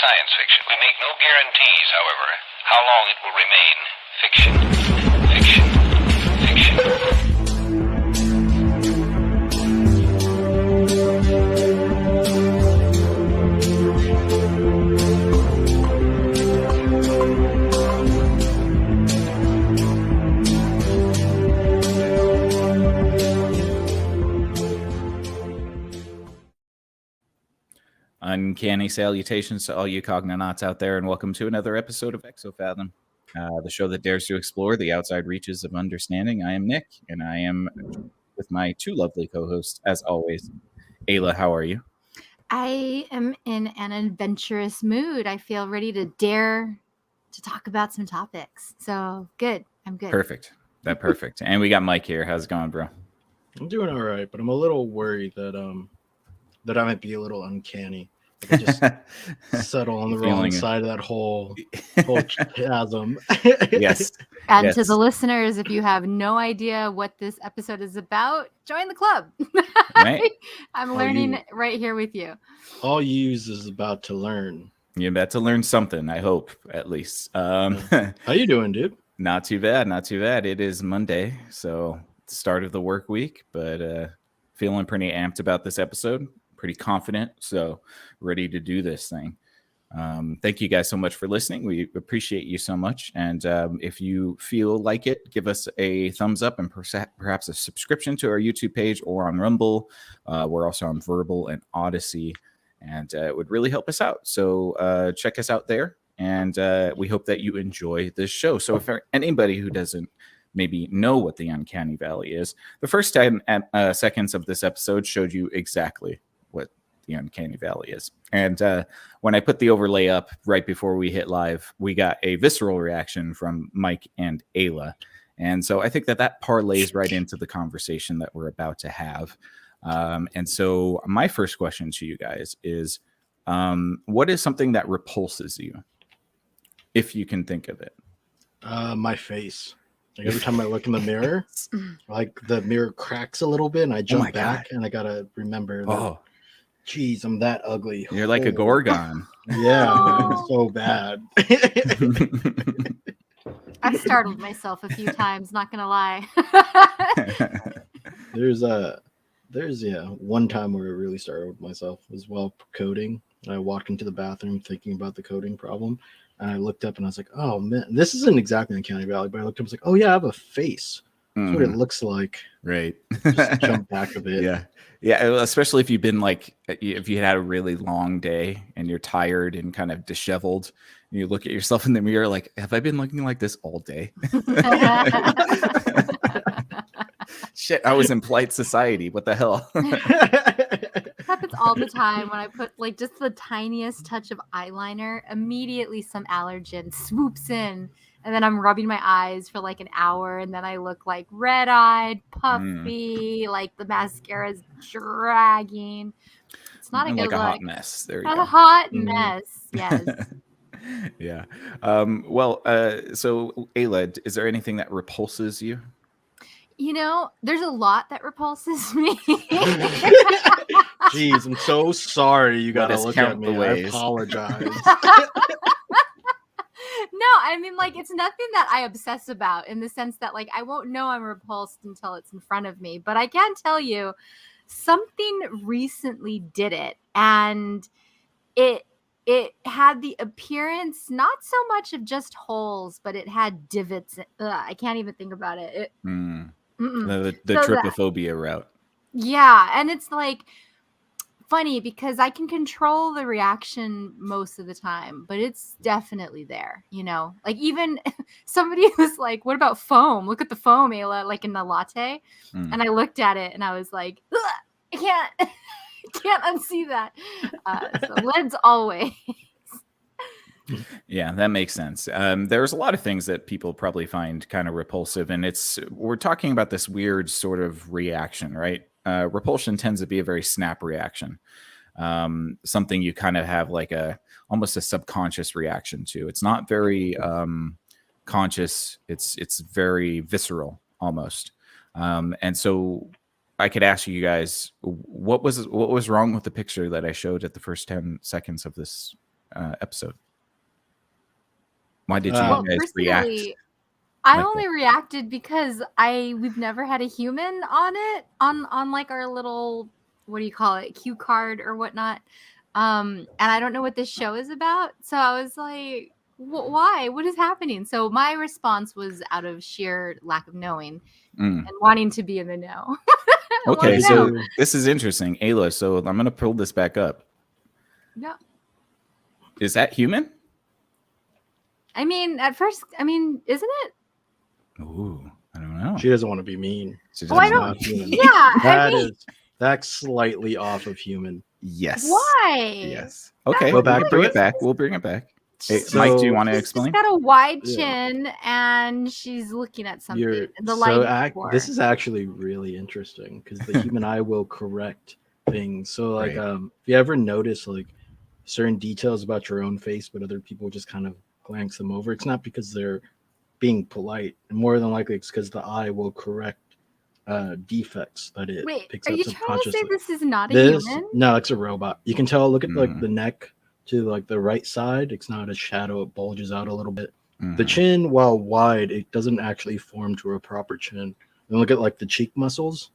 science fiction. We make no guarantees, however, how long it will remain fiction. Fiction. Fiction. Uncanny salutations to all you cognonauts out there, and welcome to another episode of Exofathom, the show that dares to explore the outside reaches of understanding. I am Nick, and I am with my two lovely co-hosts, as always. Ayla, how are you? I am in an adventurous mood. I feel ready to dare to talk about some topics. So good. I'm good. Perfect. Perfect. And we got Mike here. How's it going, bro? I'm doing all right, but I'm a little worried that I might be a little uncanny. I just settle on the wrong side of that whole chasm. Yes. And yes. To the listeners, if you have no idea what this episode is about, join the club. Right. I'm learning right here with you. All Use is about to learn. You're about to learn something, I hope, at least. How you doing, dude? Not too bad. Not too bad. It is Monday, so start of the work week, but feeling pretty amped about this episode. Pretty confident, so ready to do this thing. Thank you guys so much for listening. We appreciate you so much. And if you feel like it, give us a thumbs up and perhaps a subscription to our YouTube page or on Rumble. We're also on Verbal and Odyssey, and it would really help us out. So check us out there, and we hope that you enjoy this show. So if anybody who doesn't maybe know what the Uncanny Valley is, the first 10 seconds of this episode showed you exactly what the Uncanny Valley is. And when I put the overlay up right before we hit live, we got a visceral reaction from Mike and Ayla. And so I think that parlays right into the conversation that we're about to have. And so my first question to you guys is, what is something that repulses you, if you can think of it? My face. Like every time I look in the mirror, like the mirror cracks a little bit and I jump back and I gotta remember that, geez, I'm that ugly. You're like a Gorgon. Yeah, man, so bad. I startled myself a few times, not gonna lie. There's one time where I really startled myself as well, coding. I walked into the bathroom thinking about the coding problem. And I looked up and I was like, oh, man, this isn't exactly Uncanny Valley. But I looked up and was like, oh, yeah, I have a face. That's what it looks like. Right. Just jump back a bit. Yeah. Yeah. Especially if you've been if you had a really long day and you're tired and kind of disheveled. And you look at yourself in the mirror like, have I been looking like this all day? Shit, I was in polite society. What the hell? Happens all the time when I put just the tiniest touch of eyeliner, immediately some allergen swoops in, and then I'm rubbing my eyes for an hour, and then I look like red-eyed, puffy, like the mascara's dragging. It's not a good look. A hot mess. There you go. A hot mess. Yes. Yeah. So Ayla, is there anything that repulses you? There's a lot that repulses me. Jeez, I'm so sorry you got to look at me. I apologize. No, I mean, it's nothing that I obsess about in the sense that, I won't know I'm repulsed until it's in front of me. But I can tell you something recently did it. And it had the appearance, not so much of just holes, but it had divots. I can't even think about it. The trypophobia route. Yeah, and it's funny because I can control the reaction most of the time, but it's definitely there, even somebody was like, what about foam? Look at the foam, Ayla, in the latte. And I looked at it and I was like, I can't unsee that. So lids always. Yeah, that makes sense. There's a lot of things that people probably find kind of repulsive, and we're talking about this weird sort of reaction, right? Repulsion tends to be a very snap reaction, something you kind of have almost a subconscious reaction to. It's not very conscious. It's very visceral almost. And so I could ask you guys, what was wrong with the picture that I showed at the first 10 seconds of this episode? Why did you Well, guys react? personally, I like only reacted because we've never had a human on it on like our little, what do you call it, cue card or whatnot. And I don't know what this show is about, so I was like, why? What is happening? So my response was out of sheer lack of knowing and wanting to be in the know. I wanna Okay, so know. this is interesting, Ayla. So I'm gonna pull this back up. No. Is that human? I mean, at first, isn't it? Ooh, I don't know. She doesn't want to be mean. She Oh, I doesn't don't. know. Human. Yeah, That's slightly off of human. Yes. why? Yes. Okay. Go We back can to bring it. it back. We'll bring it back. Hey, She's Mike, do you So- want to She's explain? got a wide Yeah. chin and she's looking at something. You're The light. this is actually really interesting because the human eye will correct things. So like Right. if you ever notice like certain details about your own face, but other people just kind of glance them over, it's not because they're being polite. More than likely it's because the eye will correct defects that it Wait, picks are up you trying to say subconsciously. this is not a This human? no, it's a robot. You can tell. Look at like Mhm. the neck to like the right side. It's not a shadow. It bulges out a little bit. The Mhm. chin, while wide, it doesn't actually form to a proper chin. And look at like the cheek muscles,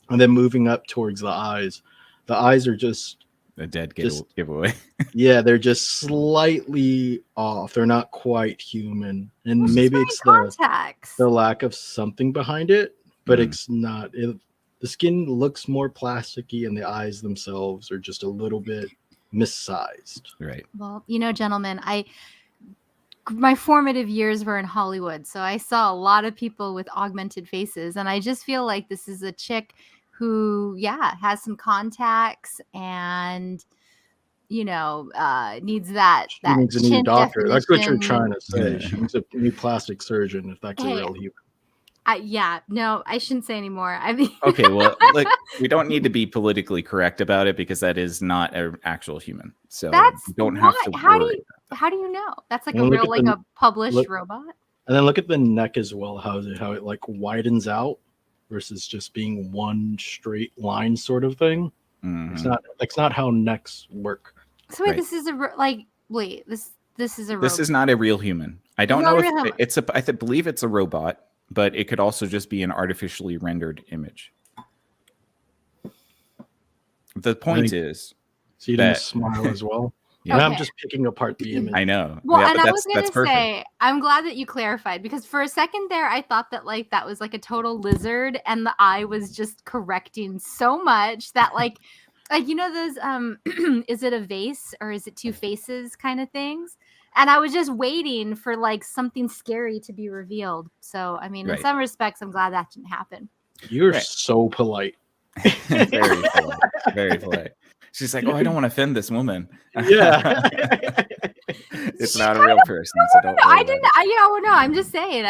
and then moving up towards the eyes. The eyes are just A dead Just- giveaway. yeah, they're just slightly off. They're not quite human, and Well, she's maybe wearing it's contacts. the lack of something behind it, but Mm. it's not. The skin looks more plasticky, and the eyes themselves are just a little bit missized. Right. Well, gentlemen, my formative years were in Hollywood, so I saw a lot of people with augmented faces, and I just feel like this is a chick who, has some contacts and needs that She that needs a new chin doctor. That's what you're definition. trying to say. Yeah. She needs a new plastic surgeon if that's a Hey, real human. No, I shouldn't say anymore. I mean, Okay. Well, look, we don't need to be politically correct about it because that is not an actual human. So that's you don't have to how do worry. you how do you know? That's like And a look real, at like the- a published look- robot. And then look at the neck as well. How it like widens out versus just being one straight line sort of thing. Mhm. It's not how necks work. So wait, Right. this is this is a This robot. is not a real human. I don't Not know a if real human. it's a. I believe it's a robot, but it could also just be an artificially rendered image. The point think- is, So you didn't That- smile as well. Yeah. And I'm Okay. just picking apart the image. I know. Well, Yeah, and but I was that's gonna perfect. say, I'm glad that you clarified, because for a second there, I thought that that was like a total lizard, and the eye was just correcting so much that like those is it a vase or is it two faces kind of things? And I was just waiting for like something scary to be revealed. So I mean, Right. in some respects, I'm glad that didn't happen. You're Right. so polite. Very polite. Very polite. She's like, "Oh, I don't want to offend this woman." Yeah. It's not a real person, so don't worry I about didn't. it. No. I'm just saying.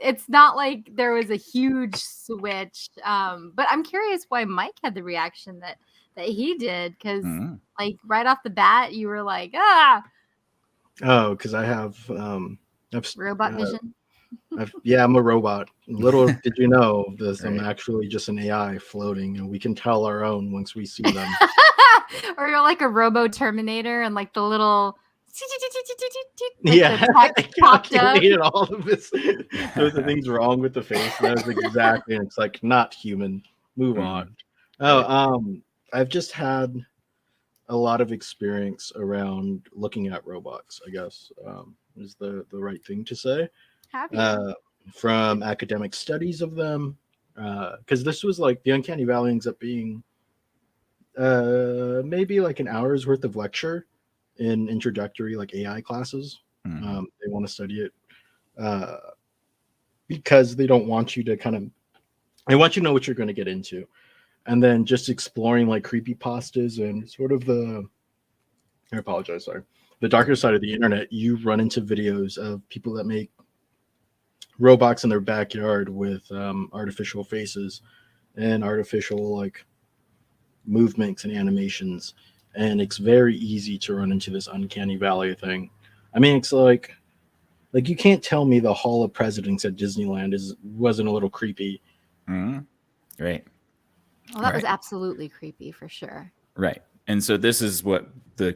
It's not like there was a huge switch. But I'm curious why Mike had the reaction that he did, because Mhm. like right off the bat, you were like, ah, Oh, because I have robot uh, vision. I'm a robot. Little did you know this, I'm Right. actually just an AI floating, and we can tell our own once we see them. Or you're like a robo Terminator, and like the little. Yeah, the I text popped up. calculated all of this. Those are things wrong with the face. That was exactly. And it's like not human. Move on. I've just had a lot of experience around looking at robots. I guess is the right thing to say. Happy. From academic studies of them, because this was like the Uncanny Valley ends up being maybe like an hour's worth of lecture in introductory like AI classes. Mhm. They want to study it because they don't want you to they want you to know what you're going to get into, and then just exploring like creepypastas and sort of I apologize, sorry, the darker side of the internet. You run into videos of people that make robots in their backyard with artificial faces and artificial like movements and animations, and it's very easy to run into this Uncanny Valley thing. I mean, it's like you can't tell me the Hall of Presidents at Disneyland wasn't a little creepy. Mhm. Right. Well, that was right. absolutely creepy for sure. Right. And so this is what the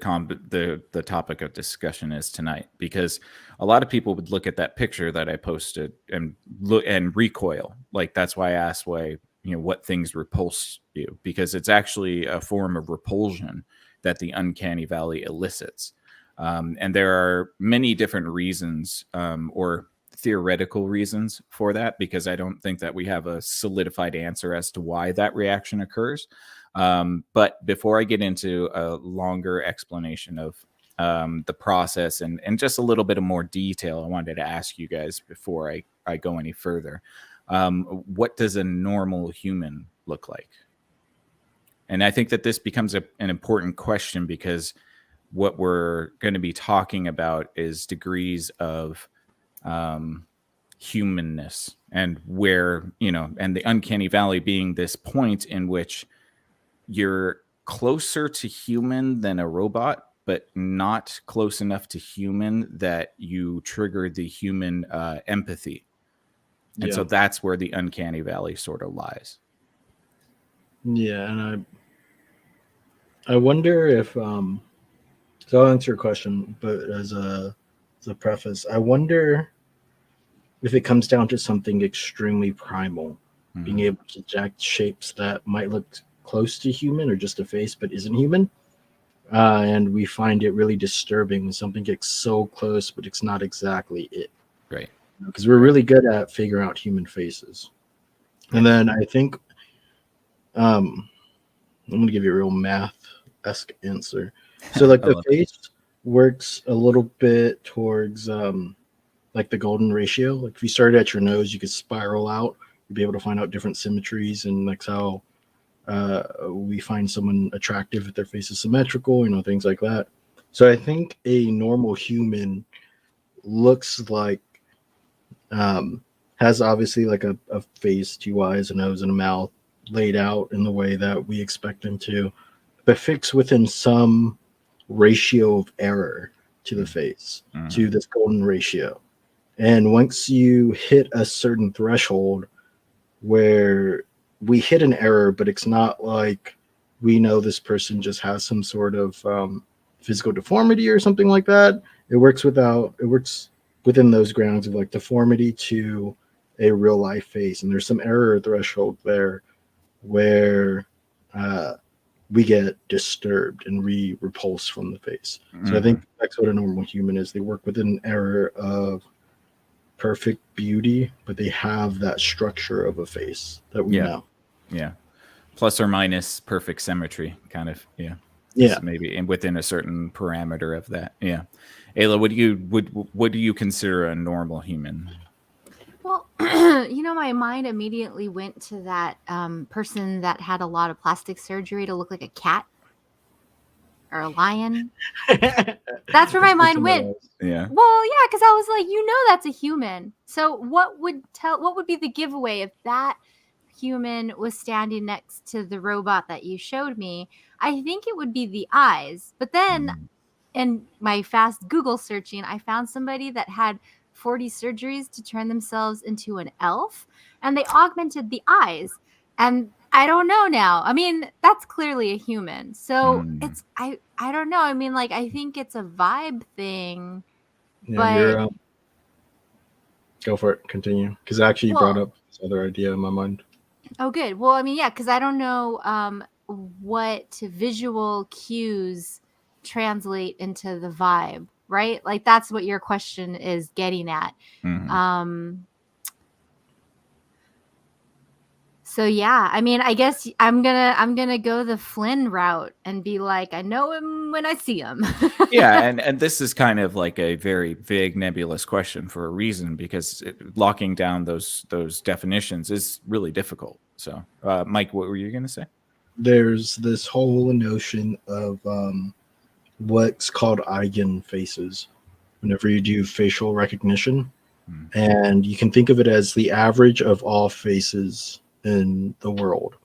topic of discussion is tonight, because a lot of people would look at that picture that I posted and look and recoil. Like, that's why I asked what things repulse you, because it's actually a form of repulsion that the uncanny valley elicits. And there are many different reasons, or theoretical reasons for that, because I don't think that we have a solidified answer as to why that reaction occurs. But before I get into a longer explanation of the process and just a little bit of more detail, I wanted to ask you guys before I go any further, what does a normal human look like? And I think that this becomes an important question, because what we're going to be talking about is degrees of humanness, and where, and the uncanny valley being this point in which you're closer to human than a robot, but not close enough to human that you trigger the human empathy. And so that's where the uncanny valley sort of lies. Yeah, and I wonder if so I'll answer your question, but as a preface, I wonder if it comes down to something extremely primal, being able to project shapes that might look close to human or just a face but isn't human, and we find it really disturbing when something gets so close but it's not exactly it, right? Because we're really good at figuring out human faces. And then I think I'm going to give you a real math-esque answer. So like the face works a little bit towards like the golden ratio. Like if you started at your nose, you could spiral out. You'd be able to find out different symmetries, and that's how we find someone attractive if their face is symmetrical, things like that. So I think a normal human looks like, has obviously like a face, two eyes, a nose, and a mouth laid out in the way that we expect them to, but fixed within some ratio of error to the face, to this golden ratio. And once you hit a certain threshold where we hit an error, but it's not like we know this person just has some sort of physical deformity or something like that. It works within those grounds of like deformity to a real life face. And there's some error threshold there where we get disturbed and we repulse from the face. So I think that's what a normal human is. They work within an error of perfect beauty, but they have that structure of a face that we know. Yeah. Plus or minus perfect symmetry, kind of. Yeah. Maybe within a certain parameter of that. Yeah. Ayla, what do you consider a normal human? Well, my mind immediately went to that person that had a lot of plastic surgery to look like a cat or a lion. That's where my mind went. Yeah. Well, yeah, because I was like, that's a human. So what would be the giveaway if that human was standing next to the robot that you showed me? I think it would be the eyes. But then in my fast Google searching, I found somebody that had 40 surgeries to turn themselves into an elf, and they augmented the eyes. And I don't know now. I mean, that's clearly a human. So it's I don't know. I mean, like, I think it's a vibe thing. Yeah, but go for it. Continue, because actually you brought up this other idea in my mind. Oh, good. Well, I mean, yeah, because I don't know what visual cues translate into the vibe, right? Like, that's what your question is getting at. So yeah, I mean, I guess I'm gonna go the Flynn route and be like, I know him when I see him. Yeah, and this is kind of like a very vague, nebulous question for a reason, because locking down those definitions is really difficult. So, Mike, what were you gonna say? There's this whole notion of what's called eigen faces. Whenever you do facial recognition, and you can think of it as the average of all faces in the world.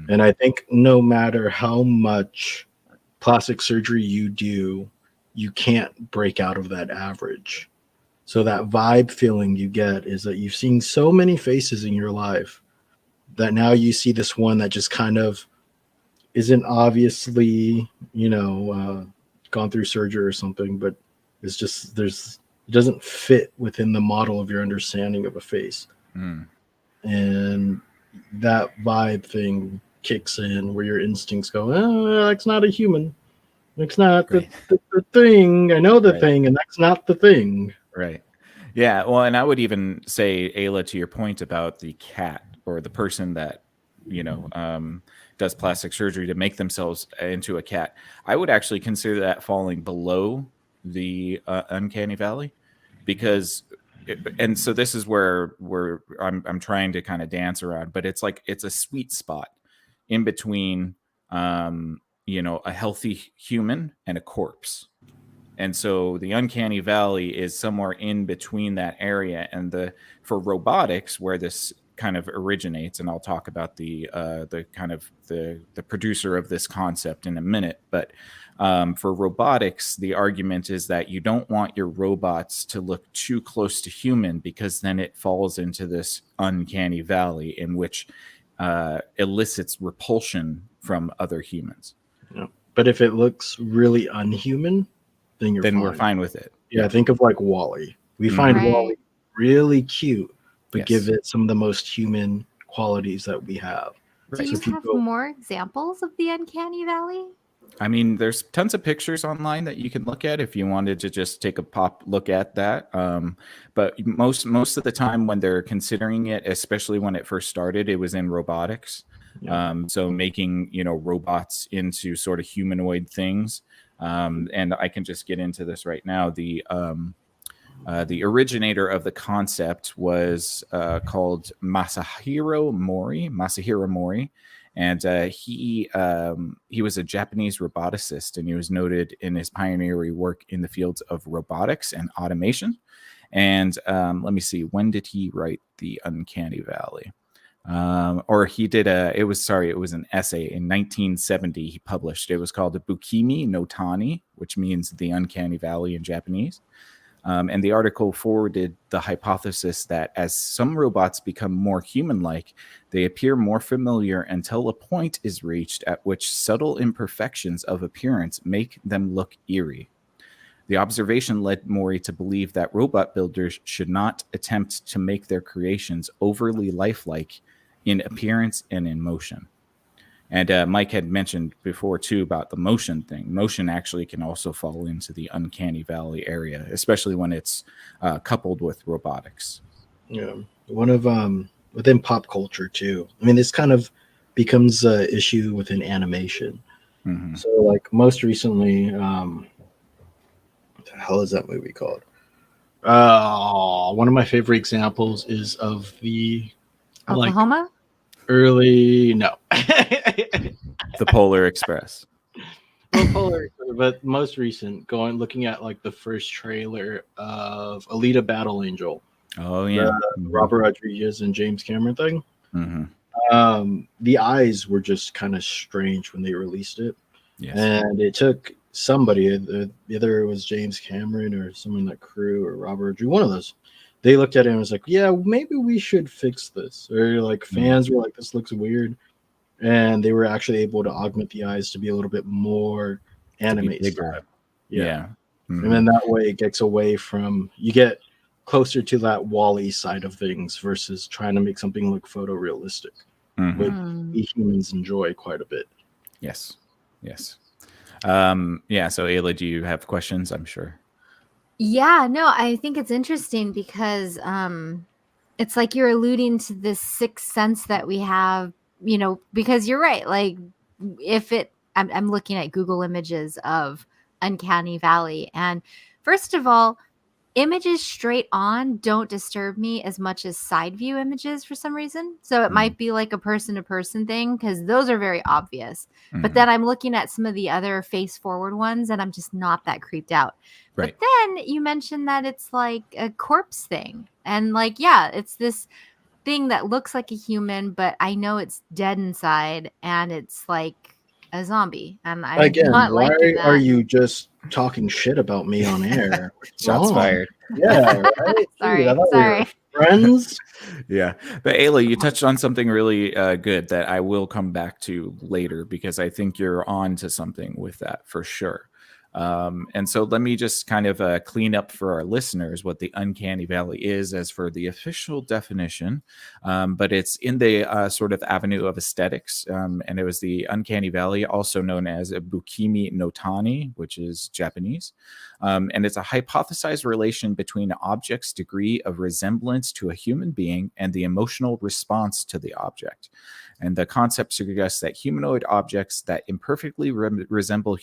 And I think no matter how much plastic surgery you do, you can't break out of that average. So that vibe feeling you get is that you've seen so many faces in your life that now you see this one that just kind of isn't obviously, gone through surgery or something, but it's just it doesn't fit within the model of your understanding of a face. Mm. And that vibe thing kicks in where your instincts go, oh, that's not a human. That's not Right. the thing. I know the Right. thing, and that's not the thing. Right. Yeah. Well, and I would even say, Ayla, to your point about the cat or the person that, does plastic surgery to make themselves into a cat, I would actually consider that falling below the uncanny valley, because, and so this is where I'm trying to kind of dance around, but it's like it's a sweet spot in between, a healthy human and a corpse. And so the uncanny valley is somewhere in between that area. And for robotics, where this kind of originates, and I'll talk about the kind of the producer of this concept in a minute, but for robotics, the argument is that you don't want your robots to look too close to human, because then it falls into this uncanny valley in which elicits repulsion from other humans. Yeah. But if it looks really unhuman, then then we're fine with it. Yeah, think of like Wall-E. We find Right. Wall-E really cute, but Yes. give it some of the most human qualities that we have. Do Right. you if you have go- more examples of the uncanny valley? I mean, there's tons of pictures online that you can look at if you wanted to just take a pop look at that. But most of the time when they're considering it, especially when it first started, it was in robotics. Yeah. So making, robots into sort of humanoid things. And I can just get into this right now. The originator of the concept was called Masahiro Mori. And he was a Japanese roboticist, and he was noted in his pioneering work in the fields of robotics and automation. And let me see, when did he write the Uncanny Valley? Or he did it was an essay in 1970 he published. It was called Bukimi no Tani, which means the Uncanny Valley in Japanese. And the article forwarded the hypothesis that as some robots become more human-like, they appear more familiar until a point is reached at which subtle imperfections of appearance make them look eerie. The observation led Mori to believe that robot builders should not attempt to make their creations overly lifelike in appearance and in motion. And Mike had mentioned before, too, about the motion thing. Motion actually can also fall into the uncanny valley area, especially when it's coupled with robotics. Yeah. One of within pop culture, too. I mean, this kind of becomes an issue within animation. Mm-hmm. So, like, most recently, what the hell is that movie called? One of my favorite examples is of the Oklahoma? early The Polar Express. But most recent, looking at like the first trailer of Alita Battle Angel. Oh yeah, Robert Rodriguez and James Cameron thing. Mm-hmm. The eyes were just kind of strange when they released it. Yes. And it took somebody, either it was James Cameron or someone in that crew or Robert Rodriguez, one of those. They looked at it and was like, yeah, maybe we should fix this. Or like fans were like, this looks weird. And they were actually able to augment the eyes to be a little bit more anime style. Yeah. Mm-hmm. And then that way it gets away from, you get closer to that Wall-E side of things versus trying to make something look photorealistic, which we humans enjoy quite a bit. Yes. So Ayla, do you have questions? I'm sure. Yeah, no, I think it's interesting because it's like you're alluding to this sixth sense that we have, because you're right. Like I'm looking at Google images of Uncanny Valley. And first of all, images straight on don't disturb me as much as side view images for some reason. So it might be like a person to person thing because those are very obvious. But then I'm looking at some of the other face forward ones and I'm just not that creeped out. Right. But then you mentioned that it's like a corpse thing. And like, yeah, it's this thing that looks like a human, but I know it's dead inside and it's like a zombie. And I'm not why liking that. Are you just talking shit about me on air? Shots fired. Yeah, right? Sorry. friends. Yeah, but Ayla, you touched on something really good that I will come back to later because I think you're on to something with that for sure. And so let me just kind of clean up for our listeners what the uncanny valley is as for the official definition. But it's in the sort of avenue of aesthetics. And it was the uncanny valley, also known as Bukimi no Tani, which is Japanese. And it's a hypothesized relation between an object's degree of resemblance to a human being and the emotional response to the object. And the concept suggests that humanoid objects that imperfectly resemble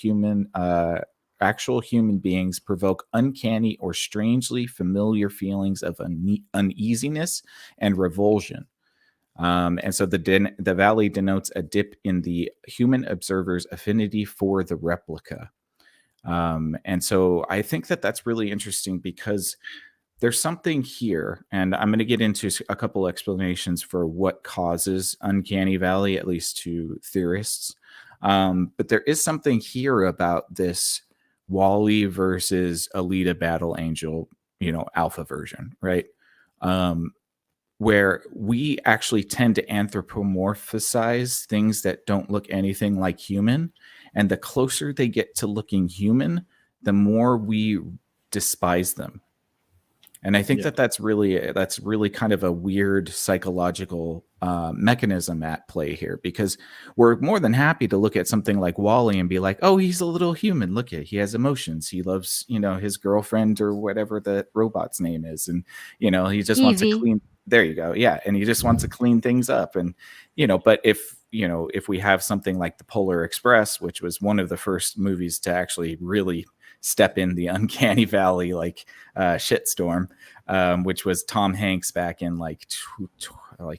actual human beings provoke uncanny or strangely familiar feelings of uneasiness and revulsion. And so the valley denotes a dip in the human observer's affinity for the replica. And so I think that that's really interesting because there's something here, and I'm going to get into a couple explanations for what causes uncanny valley, at least to theorists. But there is something here about this Wally versus Alita Battle Angel, alpha version, right? Where we actually tend to anthropomorphize things that don't look anything like human. And the closer they get to looking human, the more we despise them. And I think that's really kind of a weird psychological mechanism at play here, because we're more than happy to look at something like Wally and be like, oh, he's a little human. Look at, he has emotions. He loves, his girlfriend or whatever the robot's name is. And, he just wants to clean. There you go. Yeah. And he just wants to clean things up. And, but if we have something like the Polar Express, which was one of the first movies to actually really step in the uncanny valley shitstorm, which was Tom Hanks back in like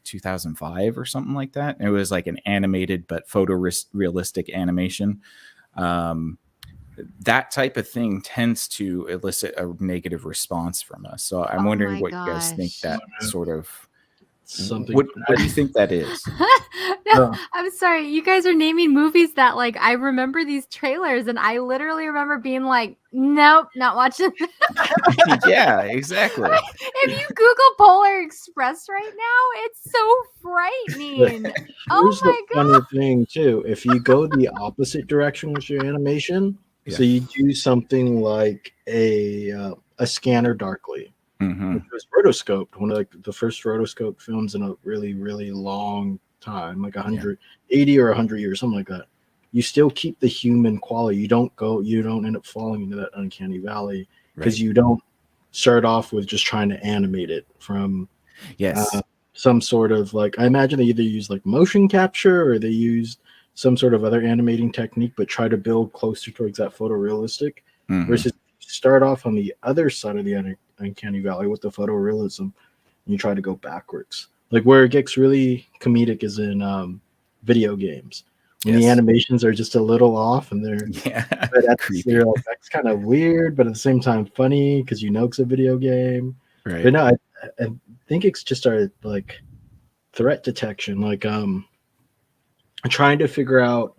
2005 or something like that. It was like an animated but photorealistic animation. That type of thing tends to elicit a negative response from us. So I'm wondering what you guys think that sort of something. What do you think that is? No, I'm sorry. You guys are naming movies that I remember these trailers and I literally remember being like, nope, not watching that. Yeah, exactly. If you Google Polar Express right now, it's so frightening. Here's the funny thing too. If you go the opposite direction with your animation, so you do something like a Scanner Darkly. Mm-hmm. Which was rotoscoped, one of the first rotoscope films in a really, really long time, like 180 or 100 years, something like that. You still keep the human quality. You don't end up falling into that uncanny valley because you don't start off with just trying to animate it from some sort of I imagine they either use motion capture or they used some sort of other animating technique, but try to build closer towards that photorealistic versus start off on the other side of the uncanny valley with the photorealism and you try to go backwards. Where it gets really comedic is in video games when the animations are just a little off and they're creepy. That's kind of weird, but at the same time funny because it's a video game. Right. But no, I think it's just our threat detection, trying to figure out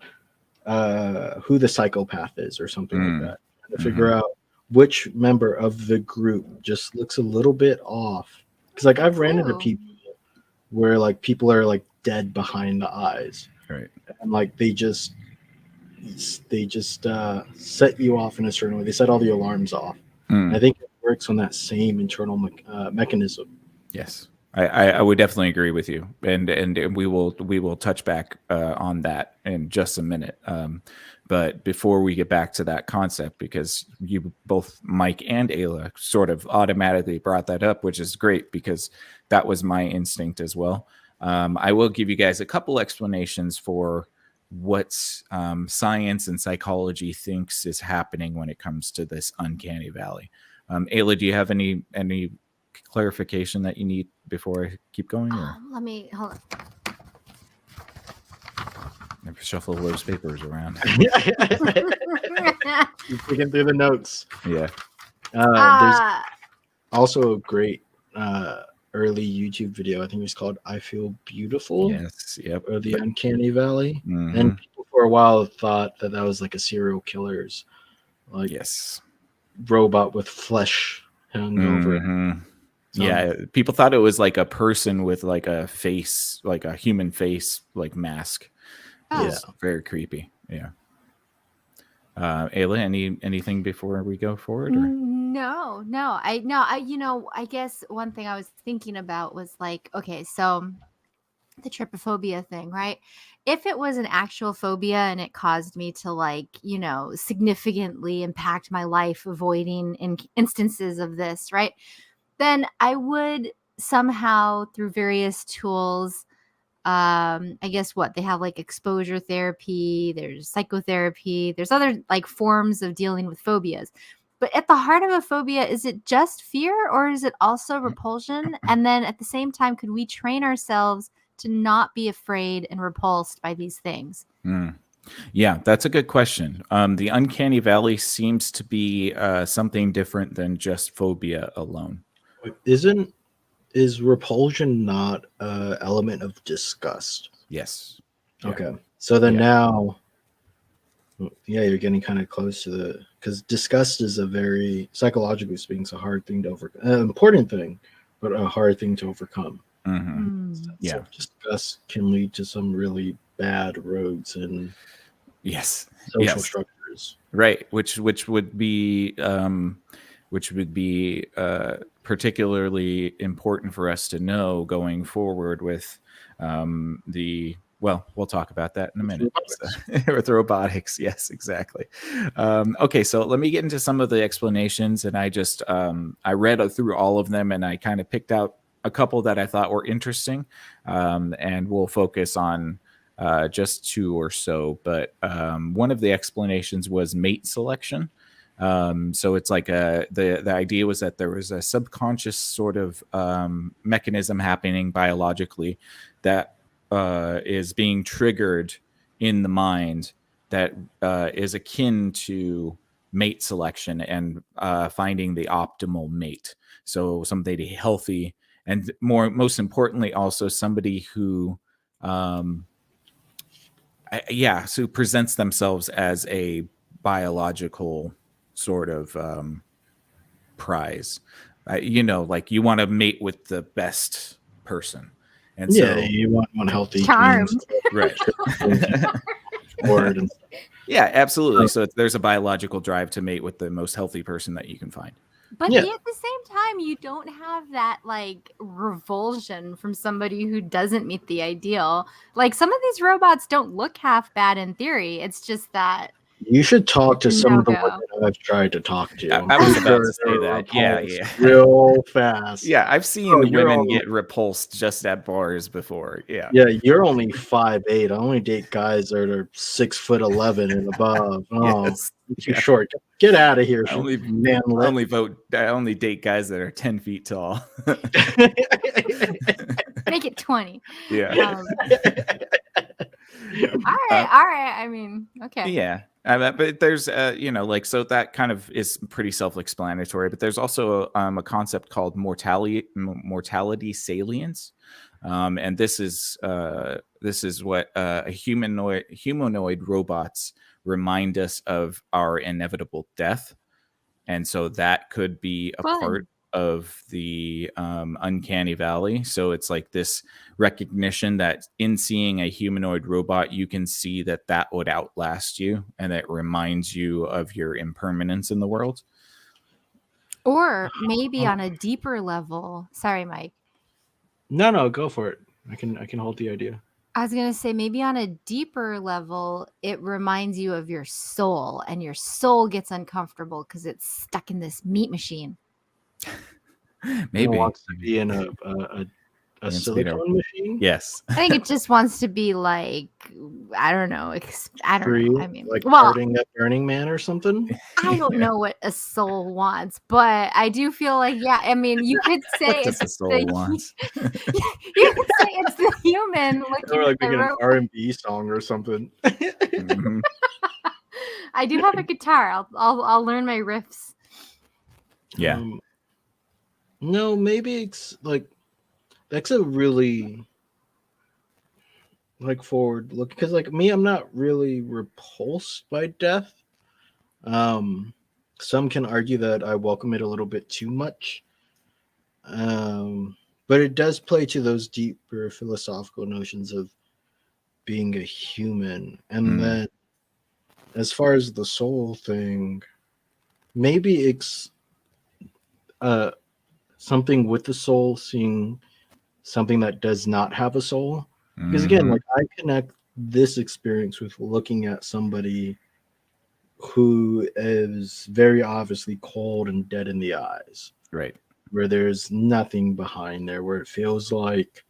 who the psychopath is or something like that. Trying to figure out which member of the group just looks a little bit off. Because I've ran into people where people are dead behind the eyes. Right. And they just set you off in a certain way. They set all the alarms off. I think it works on that same internal mechanism. Yes. I would definitely agree with you, and we will touch back on that in just a minute. But before we get back to that concept, because you both, Mike and Ayla, sort of automatically brought that up, which is great because that was my instinct as well. I will give you guys a couple explanations for what science and psychology thinks is happening when it comes to this uncanny valley. Ayla, do you have any clarification that you need before I keep going? Or? Let me hold on. Shuffle those papers around. You're picking through the notes. Yeah. There's also a great early YouTube video. I think it's called "I Feel Beautiful." Yes. Yep. Or the Uncanny Valley. And people for a while thought that was a serial killer's robot with flesh hung over it. Yeah, people thought it was like a person with like a face, like a human face, like mask. Oh. It was very creepy. Yeah. Ayla, anything before we go forward? Or? No. I guess one thing I was thinking about was like, okay, so the trypophobia thing, right? If it was an actual phobia and it caused me to like, significantly impact my life, avoiding instances of this, right? Then I would somehow through various tools, I guess what they have like exposure therapy, there's psychotherapy, there's other like forms of dealing with phobias. But at the heart of a phobia, is it just fear or is it also repulsion? And then at the same time, could we train ourselves to not be afraid and repulsed by these things? Yeah, that's a good question. The Uncanny Valley seems to be something different than just phobia alone. Is repulsion not an element of disgust? Yes. Okay. So then now, you're getting kind of close to because disgust is a very, psychologically speaking, it's a hard thing to overcome, an important thing, but a hard thing to overcome. Mm-hmm. Yeah. So disgust can lead to some really bad roads and social structures. Right. Which would be particularly important for us to know going forward with we'll talk about that in a minute. With robotics. Yes, exactly. Okay, so let me get into some of the explanations. And I just, I read through all of them and I kind of picked out a couple that I thought were interesting. And we'll focus on just two or so. But one of the explanations was mate selection. So it's like the idea was that there was a subconscious sort of mechanism happening biologically that is being triggered in the mind that is akin to mate selection and finding the optimal mate. So somebody healthy and most importantly, also somebody who so presents themselves as a biological sort of prize. Like you want to mate with the best person, and so you want healthy Charmed. genes, right. and Yeah, absolutely. So there's a biological drive to mate with the most healthy person that you can find. But at the same time, you don't have that like revulsion from somebody who doesn't meet the ideal. Like some of these robots don't look half bad in theory. It's just that you should talk to some of the no-go. women I've tried to talk to. I was about to say that. Yeah. Real fast. Yeah, I've seen women get repulsed just at bars before. Yeah. Yeah, you're only 5'8". I only date guys that are 6'11" and above. Oh, Yes. too short. Get out of here. I only date guys that are 10 feet tall. Make it 20. Yeah. All right. I mean, okay. Yeah. But there's, so that kind of is pretty self-explanatory. But there's also a concept called mortality salience, and this is what humanoid robots remind us of our inevitable death, and so that could be a part of the Uncanny Valley. So it's like this recognition that in seeing a humanoid robot, you can see that would outlast you, and it reminds you of your impermanence in the world. Or maybe on a deeper level. Sorry, Mike. No, go for it. I can hold the idea. I was going to say maybe on a deeper level, it reminds you of your soul, and your soul gets uncomfortable because it's stuck in this meat machine. Maybe it wants to be in a silicone machine. Yes, I think it just wants to be like, I don't know. I don't know. I mean, like parting at Burning Man or something. I don't know what a soul wants, but I do feel like, I mean, you could say it's the soul wants. You could say it's the human looking or like at the making an R&B song or something. Mm-hmm. I do have a guitar. I'll learn my riffs. Yeah. No, maybe it's like that's a really like forward look, because like me, I'm not really repulsed by death. Some can argue that I welcome it a little bit too much. But it does play to those deeper philosophical notions of being a human. And Mm. then as far as the soul thing, maybe it's uh something with the soul seeing something that does not have a soul. Because again, Mhm. like I connect this experience with looking at somebody who is very obviously cold and dead in the eyes, Right. where there's nothing behind there, where it feels like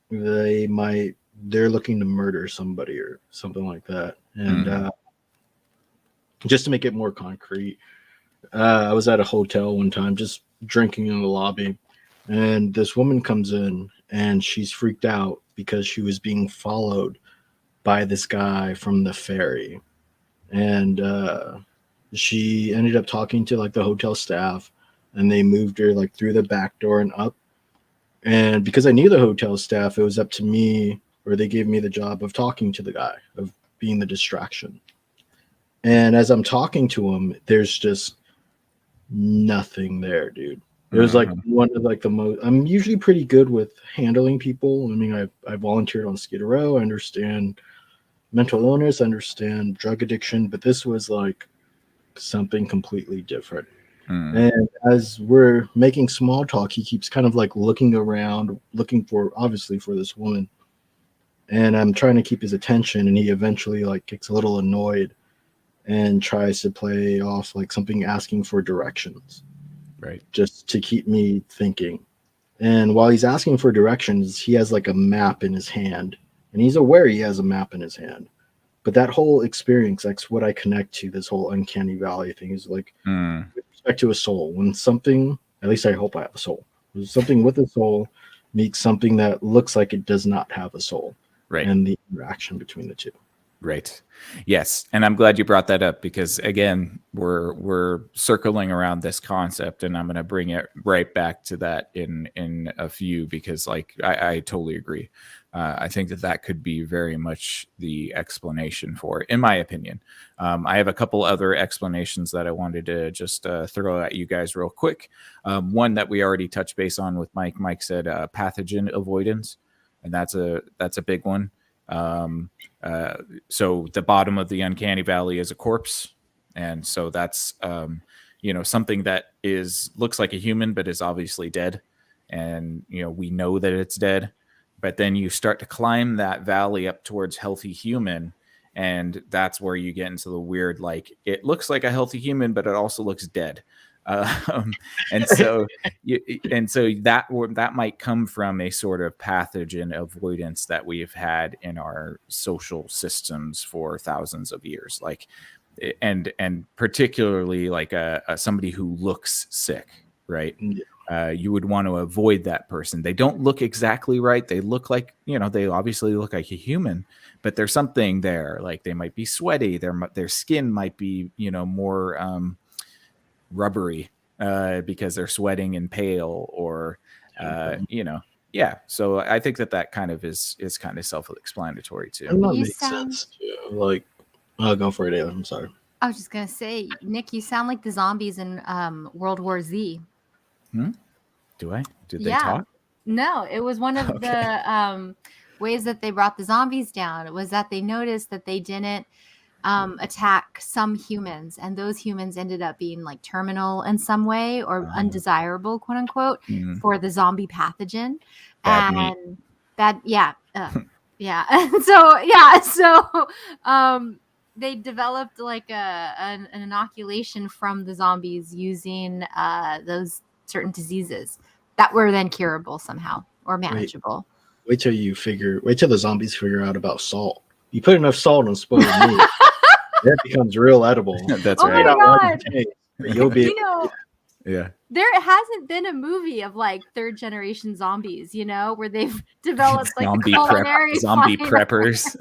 they're looking to murder somebody or something like that. And Mhm. just to make it more concrete, I was at a hotel one time just drinking in the lobby, and this woman comes in and she's freaked out because she was being followed by this guy from the ferry. And she ended up talking to like the hotel staff, and they moved her like through the back door and up. And because I knew the hotel staff, it was up to me, or they gave me the job of talking to the guy, of being the distraction. And as I'm talking to him, there's just nothing there, dude. It was like Mhm. one of like the most. I'm usually pretty good with handling people. I mean, I volunteered on Skid Row. I understand mental illness. I understand drug addiction, but this was like something completely different. Mhm. And as we're making small talk, he keeps kind of like looking around, looking for obviously for this woman. And I'm trying to keep his attention, and he eventually like gets a little annoyed and tries to play off like something asking for directions Right. just to keep me thinking. And while he's asking for directions, he has like a map in his hand, and he's aware he has a map in his hand. But that whole experience, that's what I connect to this whole uncanny valley thing is like Mm. with respect to a soul. When something, at least I hope I have a soul, when something with a soul meets something that looks like it does not have a soul, Right. and the interaction between the two. Right. Yes, and I'm glad you brought that up because again, we're circling around this concept, and I'm going to bring it right back to that in a few because like I totally agree. I think that could be very much the explanation for it, in my opinion. I have a couple other explanations that I wanted to just throw at you guys real quick. One that we already touched base on with Mike. Mike said pathogen avoidance, and that's a big one. Um, uh, so the bottom of the uncanny valley is a corpse, and so that's something that is looks like a human but is obviously dead, and we know that it's dead. But then you start to climb that valley up towards healthy human, and that's where you get into the weird, like it looks like a healthy human but it also looks dead. um, and so that might come from a sort of pathogen avoidance that we've had in our social systems for thousands of years, like and particularly like somebody who looks sick, right? Yeah. You would want to avoid that person. They don't look exactly right. They look like, they obviously look like a human, but there's something there. Like they might be sweaty. Their skin might be, more rubbery because they're sweating and pale, or yeah. So I think that kind of is kind of self-explanatory too. And that You makes sound. sense too. Like, I'll go for it, Ayla. I'm sorry. I was just gonna say, Nick, you sound like the zombies in World War Z. Do I? Did they Yeah. talk? No, it was one of Okay. the ways that they brought the zombies down. It was that they noticed that they didn't attack some humans, and those humans ended up being like terminal in some way or undesirable, quote unquote, Mhm. for the zombie pathogen. Bad meat. And that, yeah, yeah. So they developed like an inoculation from the zombies using those certain diseases that were then curable somehow or Wait, manageable. wait till the zombies figure out about salt. You put enough salt on spoiled meat, that becomes real edible. That's Oh You may right. my not like God. the taste, but you'll be able to eat Yeah. There hasn't been a movie of like third generation zombies, where they've developed like the culinary zombie fine preppers.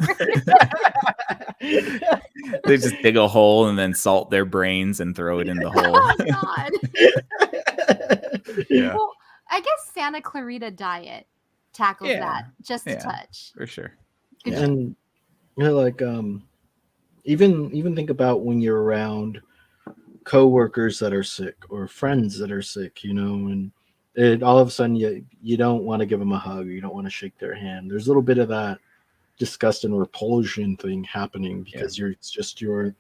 it. They just dig a hole and then salt their brains and throw it in the hole. Oh God. Yeah. Well, I guess Santa Clarita Diet tackles Yeah. that just a Yeah. touch. For sure. Good Yeah. job. And like even think about when you're around coworkers that are sick or friends that are sick, and it all of a sudden you don't want to give them a hug, you don't want to shake their hand. There's a little bit of that disgust and repulsion thing happening because it's just your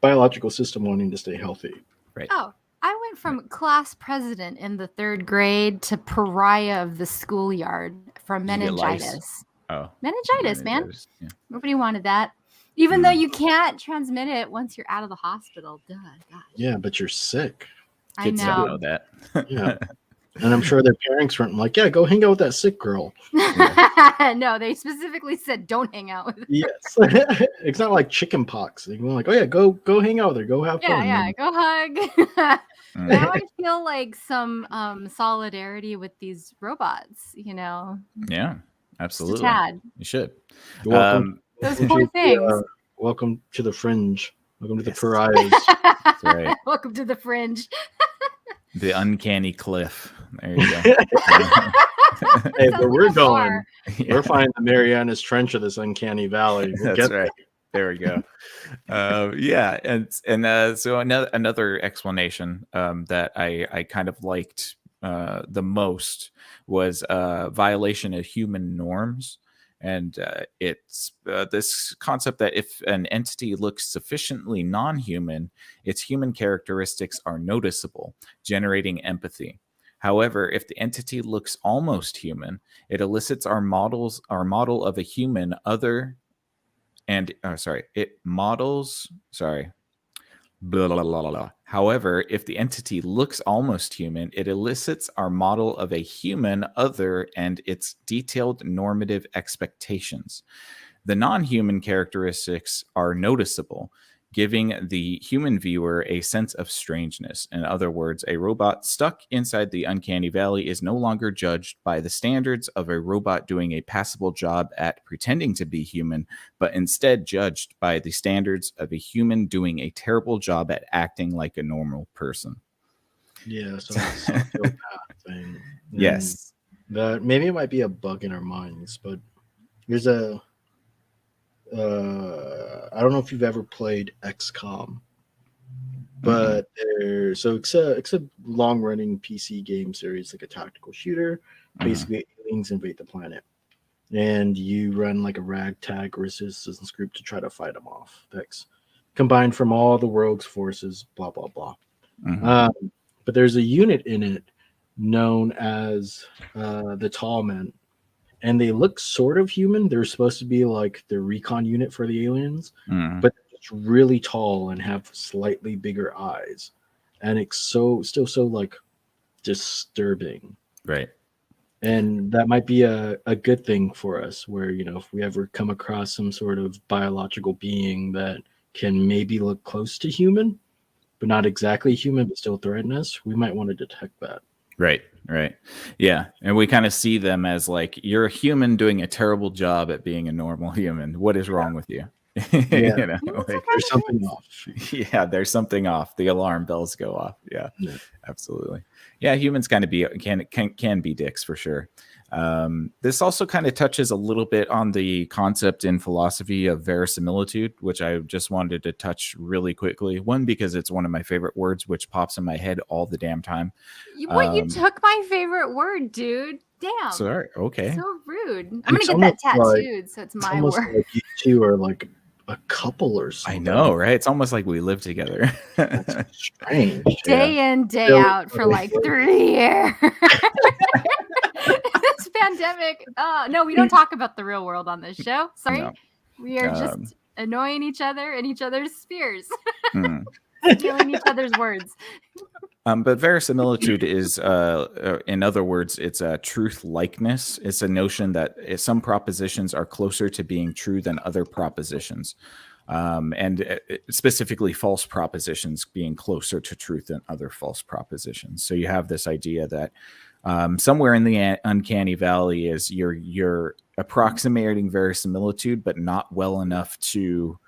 biological system wanting to stay healthy. Right. Oh, I went from class president in the 3rd grade to pariah of the schoolyard from Did you get lice? meningitis. Oh, Meningitis, man. Yeah. Nobody wanted that. Even though you can't transmit it once you're out of the hospital. Duh, gosh. Yeah, but you're sick. I Kids don't know know. that. Yeah. And I'm sure their parents weren't like, yeah, go hang out with that sick girl. No, they specifically said don't hang out with her. Yes. It's not like chicken pox. They're like, oh yeah, go hang out with her. Go have fun. Yeah, go hug. Mm. Now I feel like some solidarity with these robots, Yeah, just a absolutely. tad. You should. Welcome, Those poor things. welcome to the fringe. Welcome to the Yes. pariahs. That's right. Welcome to the fringe. The uncanny cliff. There you go. Hey, Sounds but we're like a going. bar. Yeah, We're finding the Marianas Trench of this uncanny valley. We'll that's get right. There we go. Yeah, and so another explanation that I kind of liked the most was violation of human norms. And it's this concept that if an entity looks sufficiently non-human, its human characteristics are noticeable, generating empathy. However, if the entity looks almost human, it elicits our model of a human other, and it models. Blah, blah, blah, blah, blah. However, if the entity looks almost human, it elicits our model of a human other and its detailed normative expectations. The non-human characteristics are noticeable, giving the human viewer a sense of strangeness. In other words, a robot stuck inside the uncanny valley is no longer judged by the standards of a robot doing a passable job at pretending to be human, but instead judged by the standards of a human doing a terrible job at acting like a normal person. Yeah, so it's a sociopath thing. Yes. That maybe it might be a bug in our minds, but there's I don't know if you've ever played XCOM, but it's a long running PC game series, like a tactical shooter. Basically, aliens invade the planet, and you run like a ragtag resistance group to try to fight them off. That's combined from all the rogues' forces. Blah blah blah. But there's a unit in it known as the Tall Men. And they look sort of human. They're supposed to be like the recon unit for the aliens, but it's really tall and have slightly bigger eyes. And it's still so like disturbing. Right. And that might be a good thing for us where, if we ever come across some sort of biological being that can maybe look close to human, but not exactly human, but still threaten us, we might want to detect that. Right. Yeah. And we kind of see them as like, you're a human doing a terrible job at being a normal human. What is wrong with you? Yeah. There's something off. Yeah, there's something off. The alarm bells go off. Yeah. Absolutely. Yeah, humans kind of can be dicks for sure. This also kind of touches a little bit on the concept in philosophy of verisimilitude, which I just wanted to touch really quickly. One, because it's one of my favorite words, which pops in my head all the damn time. You took my favorite word, dude. Damn. Sorry. Okay. So rude. I'm gonna get that tattooed, so it's my word. Like you two are like a couple or something. I know, right? It's almost like we live together. That's strange. Day in, day out for like 3 years. This pandemic. No, we don't talk about the real world on this show. Sorry. No. We are just annoying each other in each other's spheres. Stealing each other's words. But verisimilitude is, in other words, it's a truth likeness. It's a notion that some propositions are closer to being true than other propositions. And specifically false propositions being closer to truth than other false propositions. So you have this idea that somewhere in the uncanny valley is you're approximating verisimilitude, but not well enough to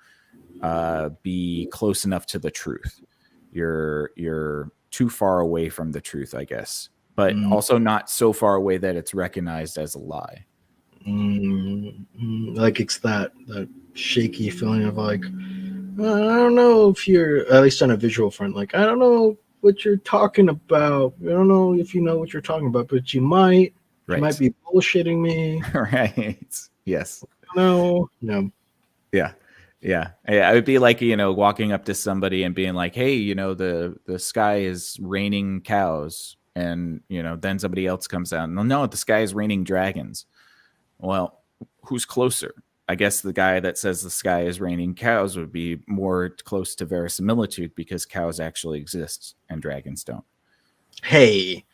be close enough to the truth. You're too far away from the truth, I guess, but also not so far away that it's recognized as a lie. Like it's that shaky feeling of like, I don't know if you're, at least on a visual front, like, I don't know what you're talking about. I don't know if you know what you're talking about, but you might. Right. You might be bullshitting me. Right. Yes. No. Yeah. Yeah. I would be like, walking up to somebody and being like, hey, the sky is raining cows. And, then somebody else comes out. No, the sky is raining dragons. Well, who's closer? I guess the guy that says the sky is raining cows would be more close to verisimilitude because cows actually exist and dragons don't. Hey.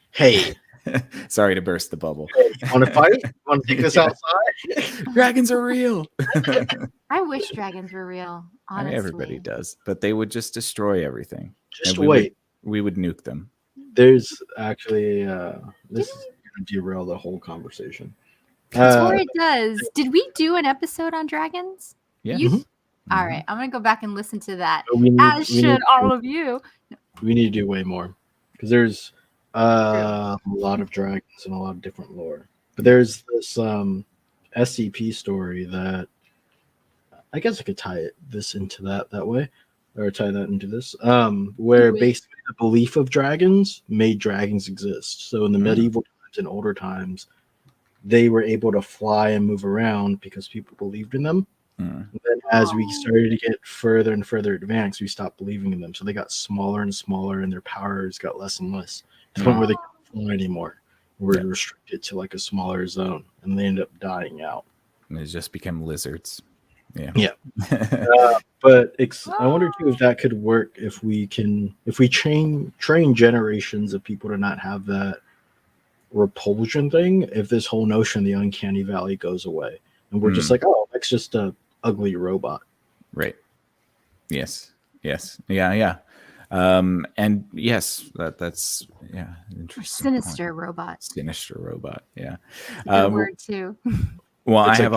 Sorry to burst the bubble. Hey, want to fight? Want to take this outside? Dragons are real. I wish dragons were real. I mean, Honestly, everybody does, but they would just destroy everything. Just And wait. We would nuke them. There's actually this is going to derail the whole conversation. Before it does, did we do an episode on dragons? Yeah. You- All right, I'm gonna go back and listen to that. We As need should all of you. We need to do way more because there's a lot of dragons and a lot of different lore. But there's this SCP story that I guess I could tie this into that way, or tie that into this, where basically the belief of dragons made dragons exist. So in the medieval times and older times, they were able to fly and move around because people believed in them. And then as we started to get further and further advanced, we stopped believing in them. So they got smaller and smaller, and their powers got less and less to the point where they couldn't fly anymore. We're restricted to like a smaller zone, and they end up dying out. And they just become lizards. Yeah. But I wonder too if that could work if we train generations of people to not have that repulsion thing. If this whole notion of the uncanny valley goes away, and we're just like, oh, that's just a ugly robot. Right. Yes. Yeah. And yes, that's interesting. Sinister robot. Sinister robot. Yeah. Good word too. Well, It's I like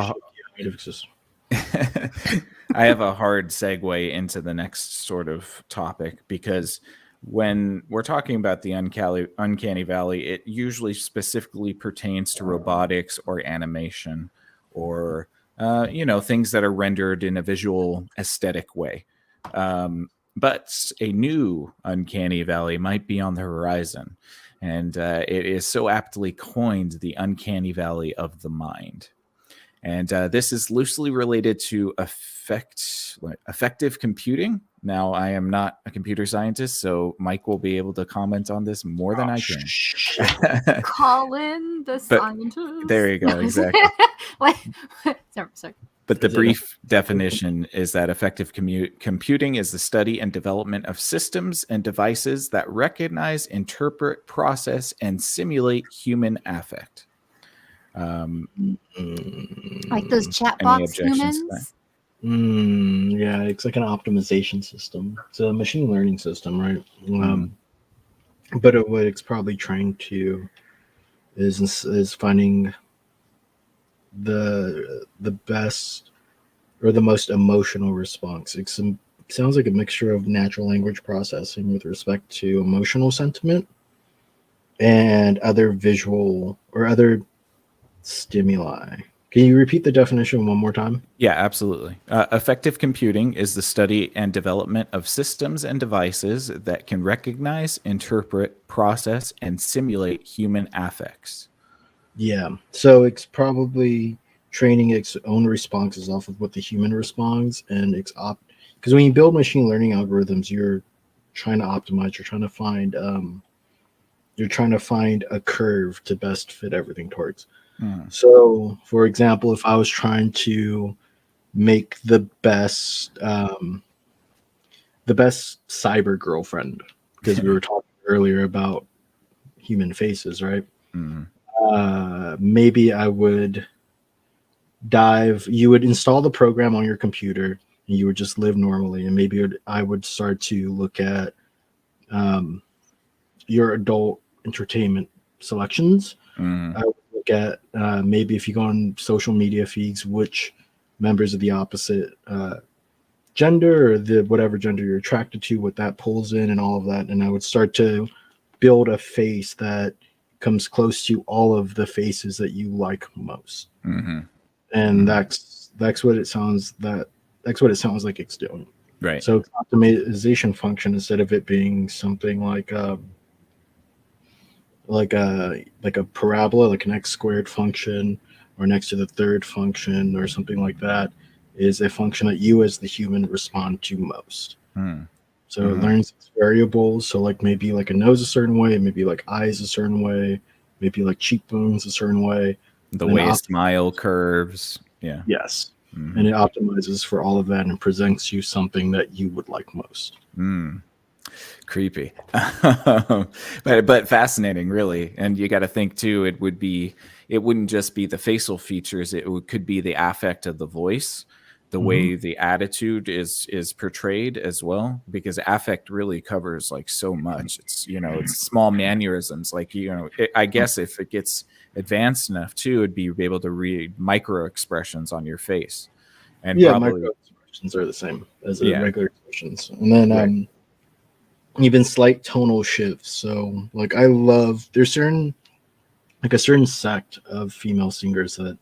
have a hard segue into the next sort of topic, because when we're talking about the uncanny valley, it usually specifically pertains to robotics or animation or things that are rendered in a visual aesthetic way. But a new uncanny valley might be on the horizon, and it is so aptly coined the uncanny valley of the mind. And this is loosely related to effective computing. Now, I am not a computer scientist, so Mike will be able to comment on this more than I can. Colin, the scientist. There you go, exactly. Sorry. But the brief definition is that effective computing is the study and development of systems and devices that recognize, interpret, process, and simulate human affect. Like those chatbots humans. Yeah, it's like an optimization system. It's a machine learning system, right? But what it's probably trying to is finding the best or the most emotional response. It sounds like a mixture of natural language processing with respect to emotional sentiment and other visual or other stimuli. Can you repeat the definition one more time? Yeah, absolutely. Effective computing is the study and development of systems and devices that can recognize, interpret, process, and simulate human affects. Yeah. So it's probably training its own responses off of what the human responds, and because when you build machine learning algorithms, you're trying to optimize. You're trying to find a curve to best fit everything towards. So, for example, if I was trying to make the best cyber girlfriend, because we were talking earlier about human faces, right? Maybe I would you would install the program on your computer and you would just live normally. And maybe I would start to look at your adult entertainment selections. I would look at maybe if you go on social media feeds, which members of the opposite gender or whatever gender you're attracted to, what that pulls in and all of that. And I would start to build a face that comes close to all of the faces that you like most. And that's what it sounds like it's doing. Right. So it's optimization function instead of it being something like a parabola, like an x squared function, or next to the third function, or something like that, is a function that you as the human respond to most. Hmm. So it learns its variables. So like maybe like a nose a certain way, maybe like eyes a certain way, maybe like cheekbones a certain way. The And way a smile curves. Yeah. yes. Mhm. And it optimizes for all of that and presents you something that you would like most. Creepy. but fascinating, really. And you got to think too, it wouldn't just be the facial features, could be the affect of the voice, the way the attitude is portrayed as well, because affect really covers like so much. It's, it's small mannerisms, like, I guess if it gets advanced enough too, it'd be able to read micro expressions on your face. And Yeah, probably, micro expressions are the same as Yeah. regular expressions. And then Right. Even slight tonal shifts. So like there's a certain sect of female singers that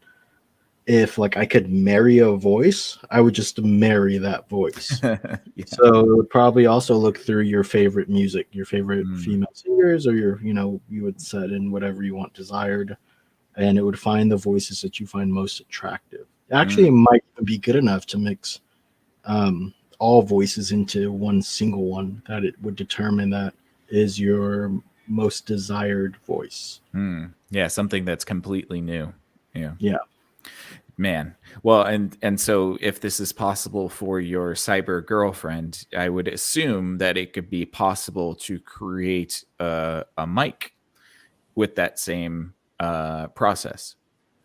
if like I could marry a voice, I would just marry that voice. Yeah. So it would probably also look through your favorite music, your favorite female singers, or you would set in whatever you want desired, and it would find the voices that you find most attractive. Actually, it might even be good enough to mix all voices into one single one that it would determine that is your most desired voice. Yeah, something that's completely new. Yeah. Yeah. Man. Well, and so if this is possible for your cyber girlfriend, I would assume that it could be possible to create a mic with that same process.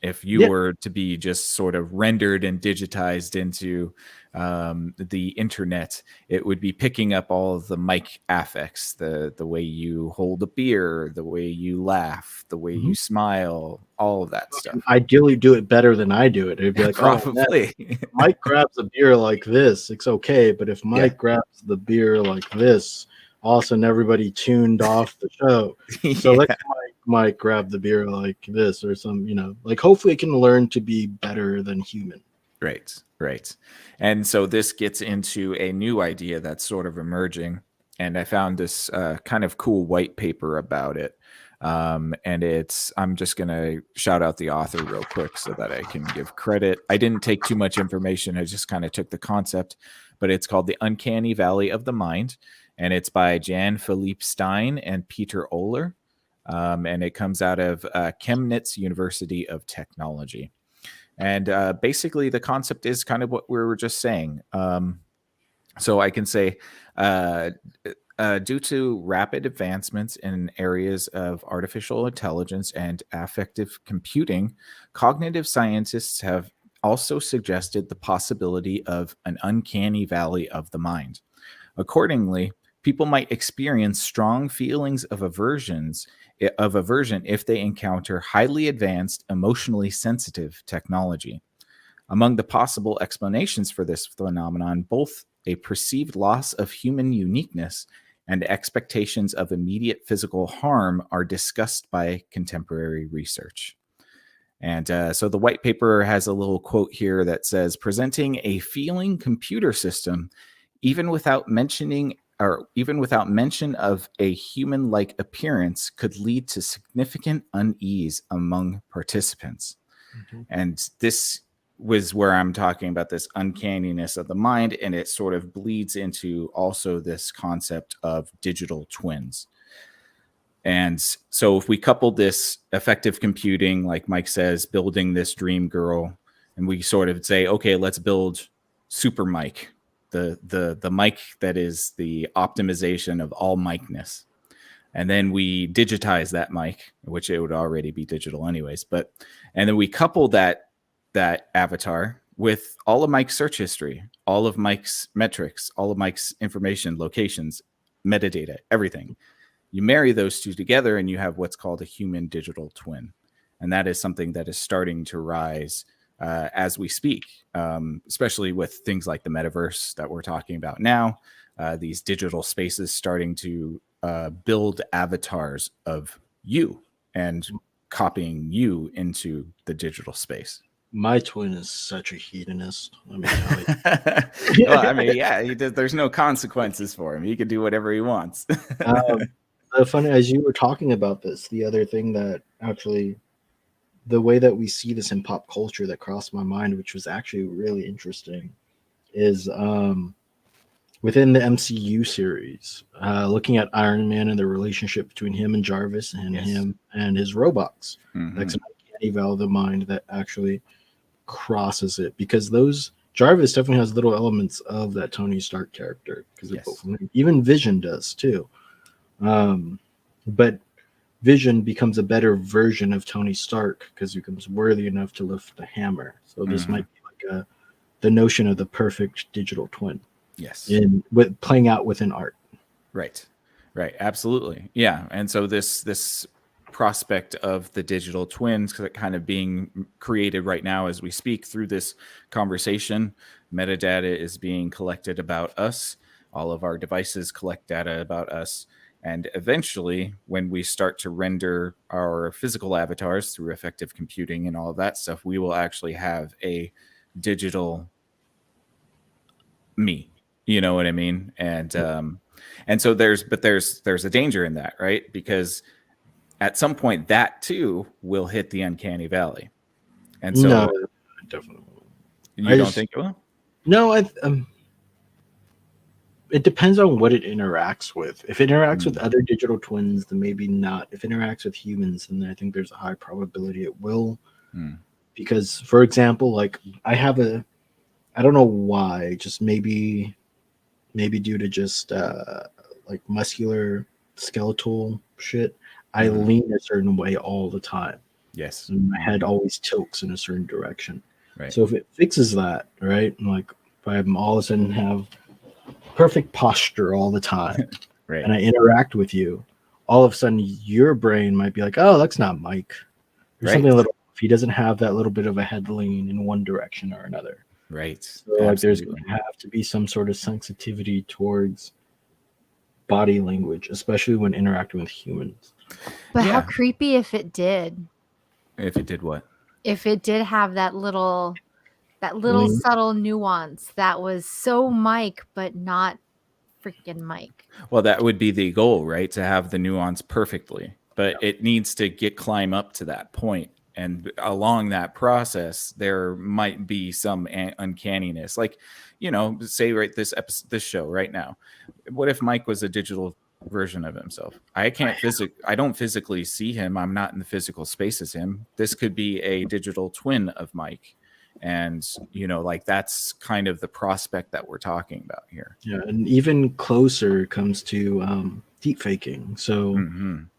If you Yeah. were to be just sort of rendered and digitized into the internet, it would be picking up all of the mic affects, the way you hold a beer, the way you laugh, the way you smile, all of that stuff. Ideally do it better than I do it. It'd be like, Probably. oh, man, Mike grabs a beer like this, it's okay. But if Mike grabs the beer like this, all of a sudden everybody tuned off the show. So let's Mike grab the beer like this, or like hopefully it can learn to be better than human. Right. And so this gets into a new idea that's sort of emerging. And I found this kind of cool white paper about it. And I'm just going to shout out the author real quick so that I can give credit. I didn't take too much information. I just kind of took the concept, but it's called The Uncanny Valley of the Mind. And it's by Jan Philippe Stein and Peter Oler. And it comes out of Chemnitz University of Technology. And basically, the concept is kind of what we were just saying. So I can say, due to rapid advancements in areas of artificial intelligence and affective computing, cognitive scientists have also suggested the possibility of an uncanny valley of the mind. Accordingly, people might experience strong feelings of aversion if they encounter highly advanced, emotionally sensitive technology. Among the possible explanations for this phenomenon, both a perceived loss of human uniqueness and expectations of immediate physical harm are discussed by contemporary research. And so the white paper has a little quote here that says, presenting a feeling computer system, even without mention of a human-like appearance, could lead to significant unease among participants. And this was where I'm talking about this uncanniness of the mind, and it sort of bleeds into also this concept of digital twins. And so if we couple this effective computing, like Mike says, building this dream girl, and we sort of say, okay, let's build Super Mike, the Mike that is the optimization of all Mikeness. And then we digitize that mic, which it would already be digital anyways. And then we couple that avatar with all of Mike's search history, all of Mike's metrics, all of Mike's information, locations, metadata, everything. You marry those two together and you have what's called a human digital twin. And that is something that is starting to rise as we speak, especially with things like the metaverse that we're talking about now, these digital spaces starting to build avatars of you and copying you into the digital space. My twin is such a hedonist. I mean, Well, I mean, yeah, there's no consequences for him. He can do whatever he wants. funny as you were talking about this, the other thing that actually, the way that we see this in pop culture that crossed my mind, which was actually really interesting, is within the MCU series, looking at Iron Man and the relationship between him and Jarvis and Yes. him and his robots. Mhm. That's an uncanny valley of the mind that actually crosses it, because those Jarvis definitely has little elements of that Tony Stark character, because Yes. even Vision does too. But Vision becomes a better version of Tony Stark because he becomes worthy enough to lift the hammer. So this Mhm. might be like the notion of the perfect digital twin Yes. with playing out within art. Right. Absolutely. Yeah. And so this prospect of the digital twins kind of being created right now as we speak through this conversation. Metadata is being collected about us. All of our devices collect data about us. And eventually, when we start to render our physical avatars through effective computing and all of that stuff, we will actually have a digital me. You know what I mean? And so there's a danger in that, right? Because at some point that too will hit the uncanny valley. And so No, definitely. you don't think it will? No, it depends on what it interacts with. If it interacts with other digital twins, then maybe not. If it interacts with humans, then I think there's a high probability it will. Because, for example, like I don't know why, just maybe due to just like muscular skeletal shit, I lean a certain way all the time. Yes. And my head always tilts in a certain direction. Right. So if it fixes that, right, like if I'm all of a sudden have perfect posture all the time, Right. and I interact with you, all of a sudden your brain might be like, oh, that's not Mike. There's something a little, if he doesn't have that little bit of a head lean in one direction or another. Right. So like there's going to have to be some sort of sensitivity towards body language, especially when interacting with humans. But how creepy if it did. If it did what? If it did have that little subtle nuance that was so Mike, but not freaking Mike. Well, that would be the goal, right? To have the nuance perfectly, but it needs to climb up to that point. And along that process, there might be some uncanniness. Like, say this show right now. What if Mike was a digital version of himself? I don't physically see him. I'm not in the physical space as him. This could be a digital twin of Mike. And, like that's kind of the prospect that we're talking about here. Yeah. And even closer comes to deep faking. So,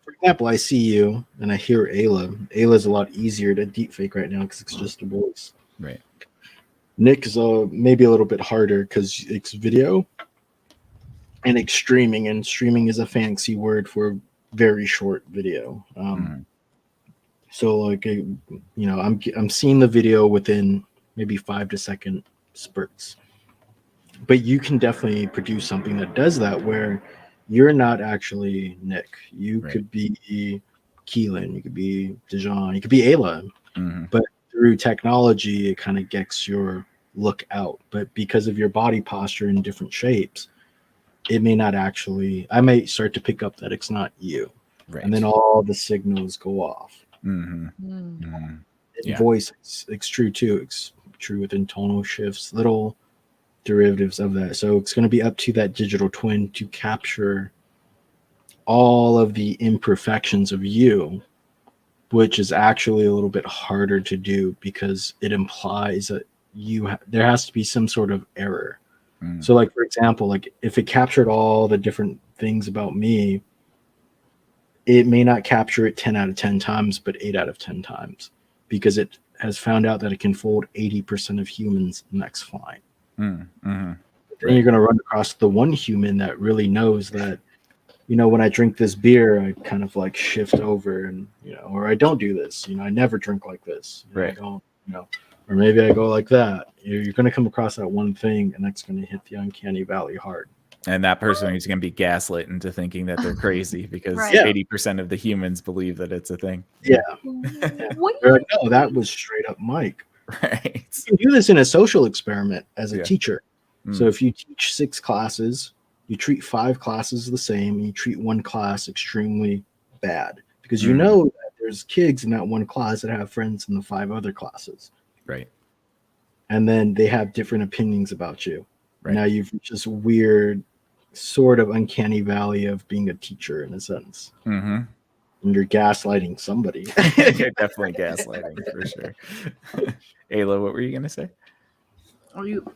for example, I see you and I hear Ayla. Ayla's a lot easier to deep fake right now because it's just a voice. Right. Nick is maybe a little bit harder because it's video and it's streaming, and streaming is a fancy word for very short video. So like, I'm seeing the video within maybe 5 to second spurts, but you can definitely produce something that does that where you're not actually Nick. You could be Keelan, you could be Dijon, you could be Ayla, but through technology, it kind of gets your look out. But because of your body posture in different shapes, it may not actually, I may start to pick up that it's not you. Right. And then all the signals go off. Voice, it's true too. It's true with tonal shifts, little derivatives of that. So it's going to be up to that digital twin to capture all of the imperfections of you, which is actually a little bit harder to do because it implies that there has to be some sort of error. So like, for example, like if it captured all the different things about me, it may not capture it 10 out of 10 times, but 8 out of 10 times, because it has found out that it can fold 80% of humans, and that's fine. Then you're going to run across the one human that really knows that, when I drink this beer, I kind of like shift over and, or I don't do this, I never drink like this. I don't, or maybe I go like that. You're going to come across that one thing, and that's going to hit the uncanny valley hard. And that person is going to be gaslit into thinking that they're crazy because 80% of the humans believe that it's a thing. Yeah. They're like, no, that was straight up Mike. Right. You can do this in a social experiment as a Yeah. teacher. Mm. So if you teach 6 classes, you treat 5 classes the same, and you treat one class extremely bad because you Mhm. know that there's kids in that one class that have friends in the 5 other classes, Right. and then they have different opinions about you. Right. Now you've reached this weird sort of uncanny valley of being a teacher in a sense, Mm-hmm. and you're gaslighting somebody. You're definitely gaslighting for sure. Ayla, what were you gonna say? Are you?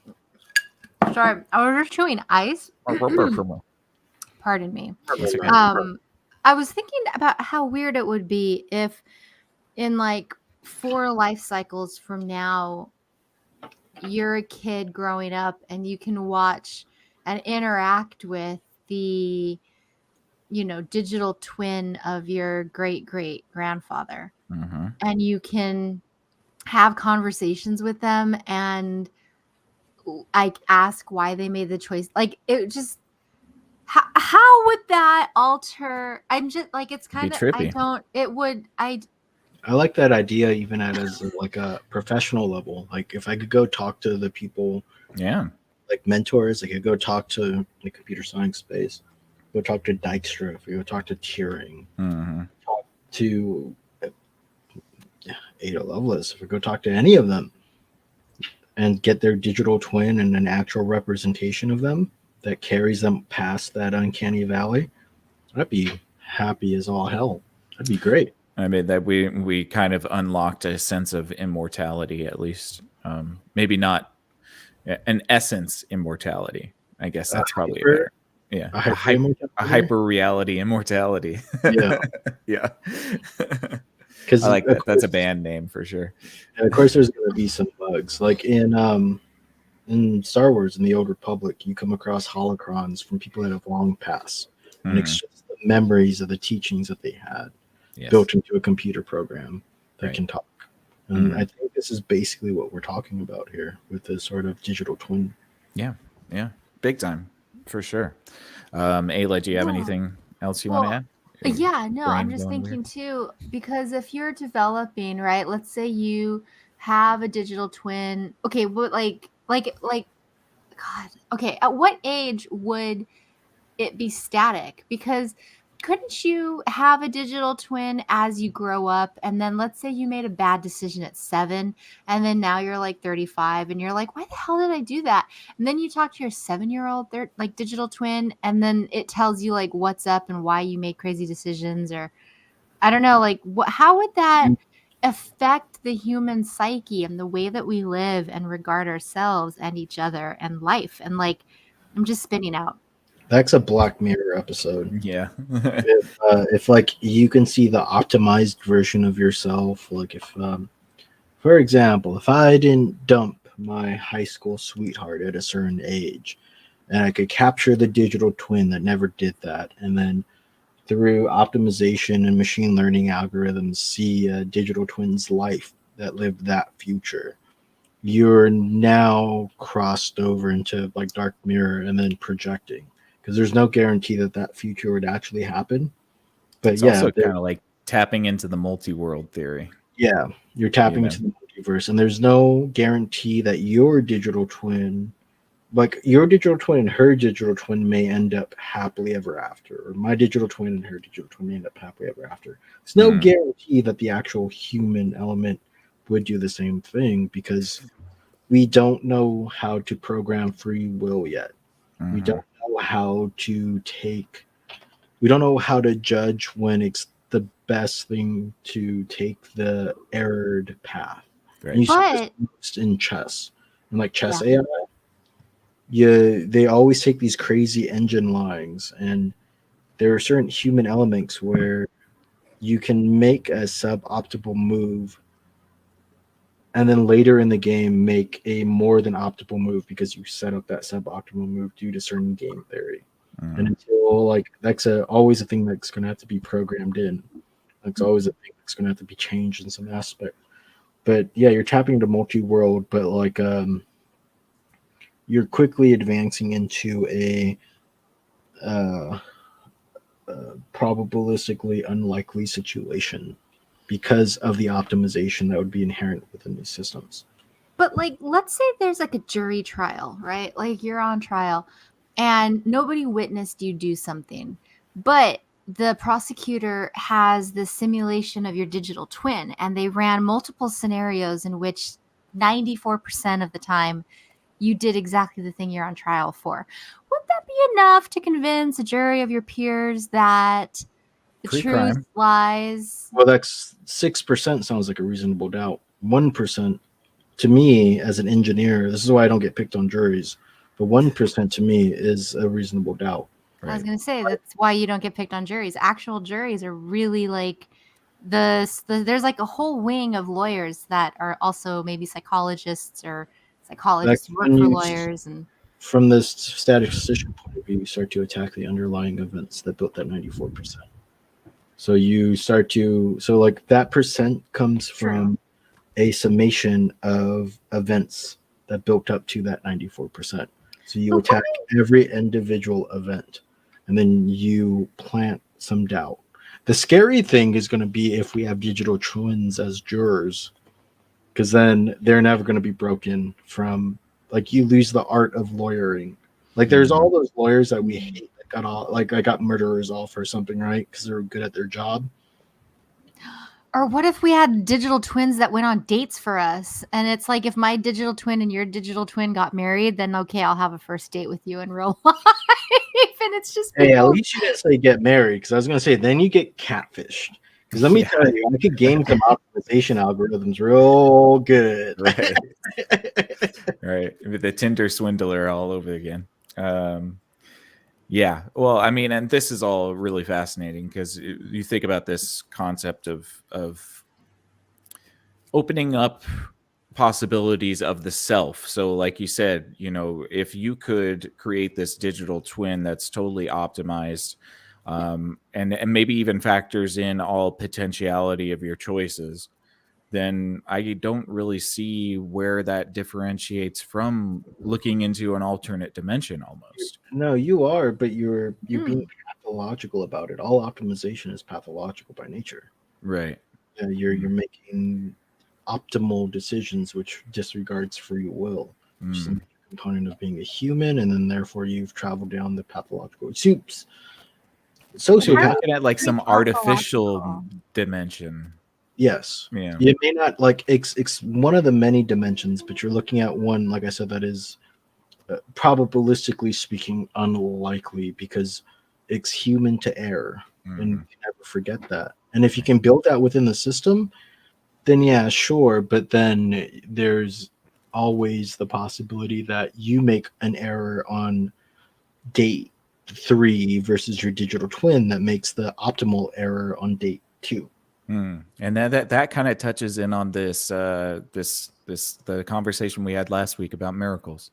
Sorry, I was just chewing ice. Pardon me. That's okay. I was thinking about how weird it would be if, in like 4 life cycles from now, you're a kid growing up and you can watch and interact with the, digital twin of your great great grandfather, Mm-hmm. and you can have conversations with them and like ask why they made the choice. Like it just how would that alter? I'm just like, it's Be kind of, trippy. I like that idea even at as like a professional level. Like if I could go talk to the people Yeah. like mentors, I could go talk to the computer science space, go talk to Dijkstra, if we go talk to Turing, Mm-hmm. talk to Ada Lovelace, if we go talk to any of them and get their digital twin and an actual representation of them that carries them past that uncanny valley, I'd be happy as all hell. That'd be great. I mean that we kind of unlocked a sense of immortality, at least. Maybe not an essence immortality. I guess that's probably Hyper, better. Yeah. a hyper immortality? A hyper reality immortality. Yeah. Yeah. Because I like that. That's a band name for sure. of course, there's going to be some bugs. Like in Star Wars, in the Old Republic, you come across holocrons from people that have long passed, and it's just the memories of the teachings that they had built into a computer program that can talk. And I think this is basically what we're talking about here with this sort of digital twin. Yeah, yeah, big time for sure. Ayla, do you have anything else you want to add? Yeah, no, I'm Brain just going thinking weird? too, because if you're developing, right, let's say you have a digital twin. Okay, but God, okay, at what age would it be static? Because couldn't you have a digital twin as you grow up, and then let's say you made a bad decision at 7, and then now you're like 35 and you're like, why the hell did I do that? And then you talk to your 7-year-old, they're like digital twin, and then it tells you like what's up and why you make crazy decisions, or I don't know, like how would that affect the human psyche and the way that we live and regard ourselves and each other and life? And like, I'm just spinning out. That's a Black Mirror episode. Yeah. If like you can see the optimized version of yourself, like if for example, if I didn't dump my high school sweetheart at a certain age, and I could capture the digital twin that never did that, and then through optimization and machine learning algorithms see a digital twin's life that lived that future, you're now crossed over into like Dark Mirror and then projecting, because there's no guarantee that that future would actually happen. But It's yeah, also kind of like tapping into the multi-world theory. yeah, you're tapping into the multiverse, and there's no guarantee that your digital twin, like your digital twin and her digital twin, may end up happily ever after, or my digital twin and her digital twin may end up happily ever after. There's no guarantee that the actual human element would do the same thing, because we don't know how to program free will yet. We don't know how to we don't know how to judge when it's the best thing to take the errored path. Right. And you see this But most in chess. And like chess AI, they always take these crazy engine lines, and there are certain human elements where you can make a suboptimal move and then later in the game make a more than optimal move because you set up that suboptimal move due to certain game theory. And until like that's always a thing that's going to have to be programmed in. That's always a thing that's going to have to be changed in some aspect. But yeah, you're tapping into multi-world, but like you're quickly advancing into a probabilistically unlikely situation because of the optimization that would be inherent within these systems. But like, let's say there's like a jury trial, right? Like you're on trial and nobody witnessed you do something, but the prosecutor has the simulation of your digital twin and they ran multiple scenarios in which 94% of the time you did exactly the thing you're on trial for. Would that be enough to convince a jury of your peers that the truth Pre-crime. lies? Well, that's 6% sounds like a reasonable doubt. 1% to me as an engineer, this is why I don't get picked on juries, but 1% to me is a reasonable doubt. I was Right. going to say that's why you don't get picked on juries. Actual juries are really like there's like a whole wing of lawyers that are also maybe psychologists or psychologists That's who work when for you, lawyers. And from this statistician point of view, you start to attack the underlying events that built that 94%. So you start to, so like that percent comes True. from a summation of events that built up to that 94%. So you But attack every individual event and then you plant some doubt. The scary thing is going to be if we have digital twins as jurors, because then they're never going to be broken from, like, you lose the art of lawyering. Like there's all those lawyers that we hate that got all, like, I got murderers off or something, right? Because they're good at their job. or what if we had digital twins that went on dates for us? And it's like if my digital twin and your digital twin got married, then okay, I'll have a first date with you in real life. And it's just Hey, at people. least you didn't say get married, because I was going to say then you get catfished. Because let me Yeah. tell you, I could game some optimization algorithms real good. Right. Right. The Tinder swindler all over again. Yeah. Well, I mean, and this is all really fascinating because you think about this concept of opening up possibilities of the self. So like you said, if you could create this digital twin that's totally optimized, and maybe even factors in all potentiality of your choices, then I don't really see where that differentiates from looking into an alternate dimension almost. No, you are, but you're being Mm. pathological about it. All optimization is pathological by nature. Right. You're making optimal decisions, which disregards free will, which is a Mm. major component of being a human, and then therefore you've traveled down the pathological soups. You're Sociopath, looking at like Pretty some artificial pathological. dimension. yes. Yeah. It may not, like, it's one of the many dimensions, but you're looking at one, like I said, that is probabilistically speaking unlikely because it's human to error, and you Mhm. can never forget that. And if you can build that within the system, then yeah, sure. But then there's always the possibility that you make an error on date 3 versus your digital twin that makes the optimal error on date 2. And that kind of touches in on the conversation we had last week about miracles.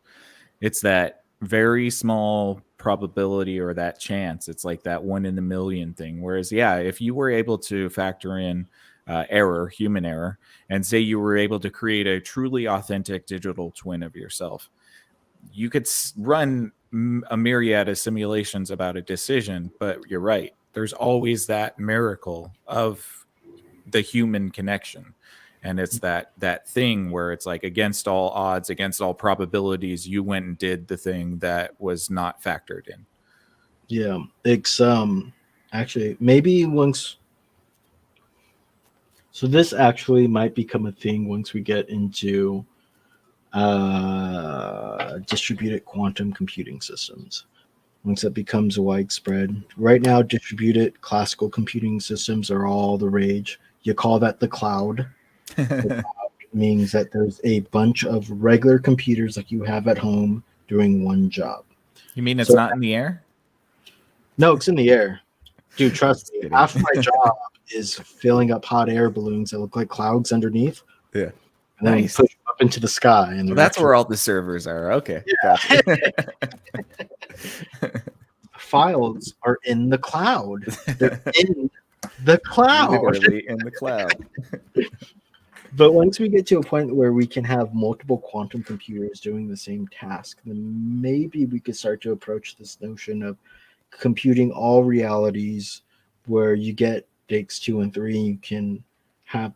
It's that very small probability or that chance. It's like that 1 in a million thing. Whereas, yeah, if you were able to factor in human error, and say you were able to create a truly authentic digital twin of yourself, you could run a myriad of simulations about a decision. But you're right. There's always that miracle of the human connection. And it's that thing where it's like against all odds, against all probabilities, you went and did the thing that was not factored in. Yeah, it's actually maybe once. So this actually might become a thing once we get into distributed quantum computing systems. Once that becomes widespread. Right now, distributed classical computing systems are all the rage. You call that the cloud. The cloud means that there's a bunch of regular computers like you have at home doing one job. You mean it's So not in the air? no, it's in the air. Dude, trust Just me. kidding. Half my job is filling up hot air balloons that look like clouds underneath, Yeah. and then Nice. we push them up into the sky. And Well, they're that's where all the servers are. Okay. Gotcha. files are in the cloud. They're in the cloud. Literally in the cloud. But once we get to a point where we can have multiple quantum computers doing the same task, then maybe we could start to approach this notion of computing all realities where you get dates 2 and 3, and you can have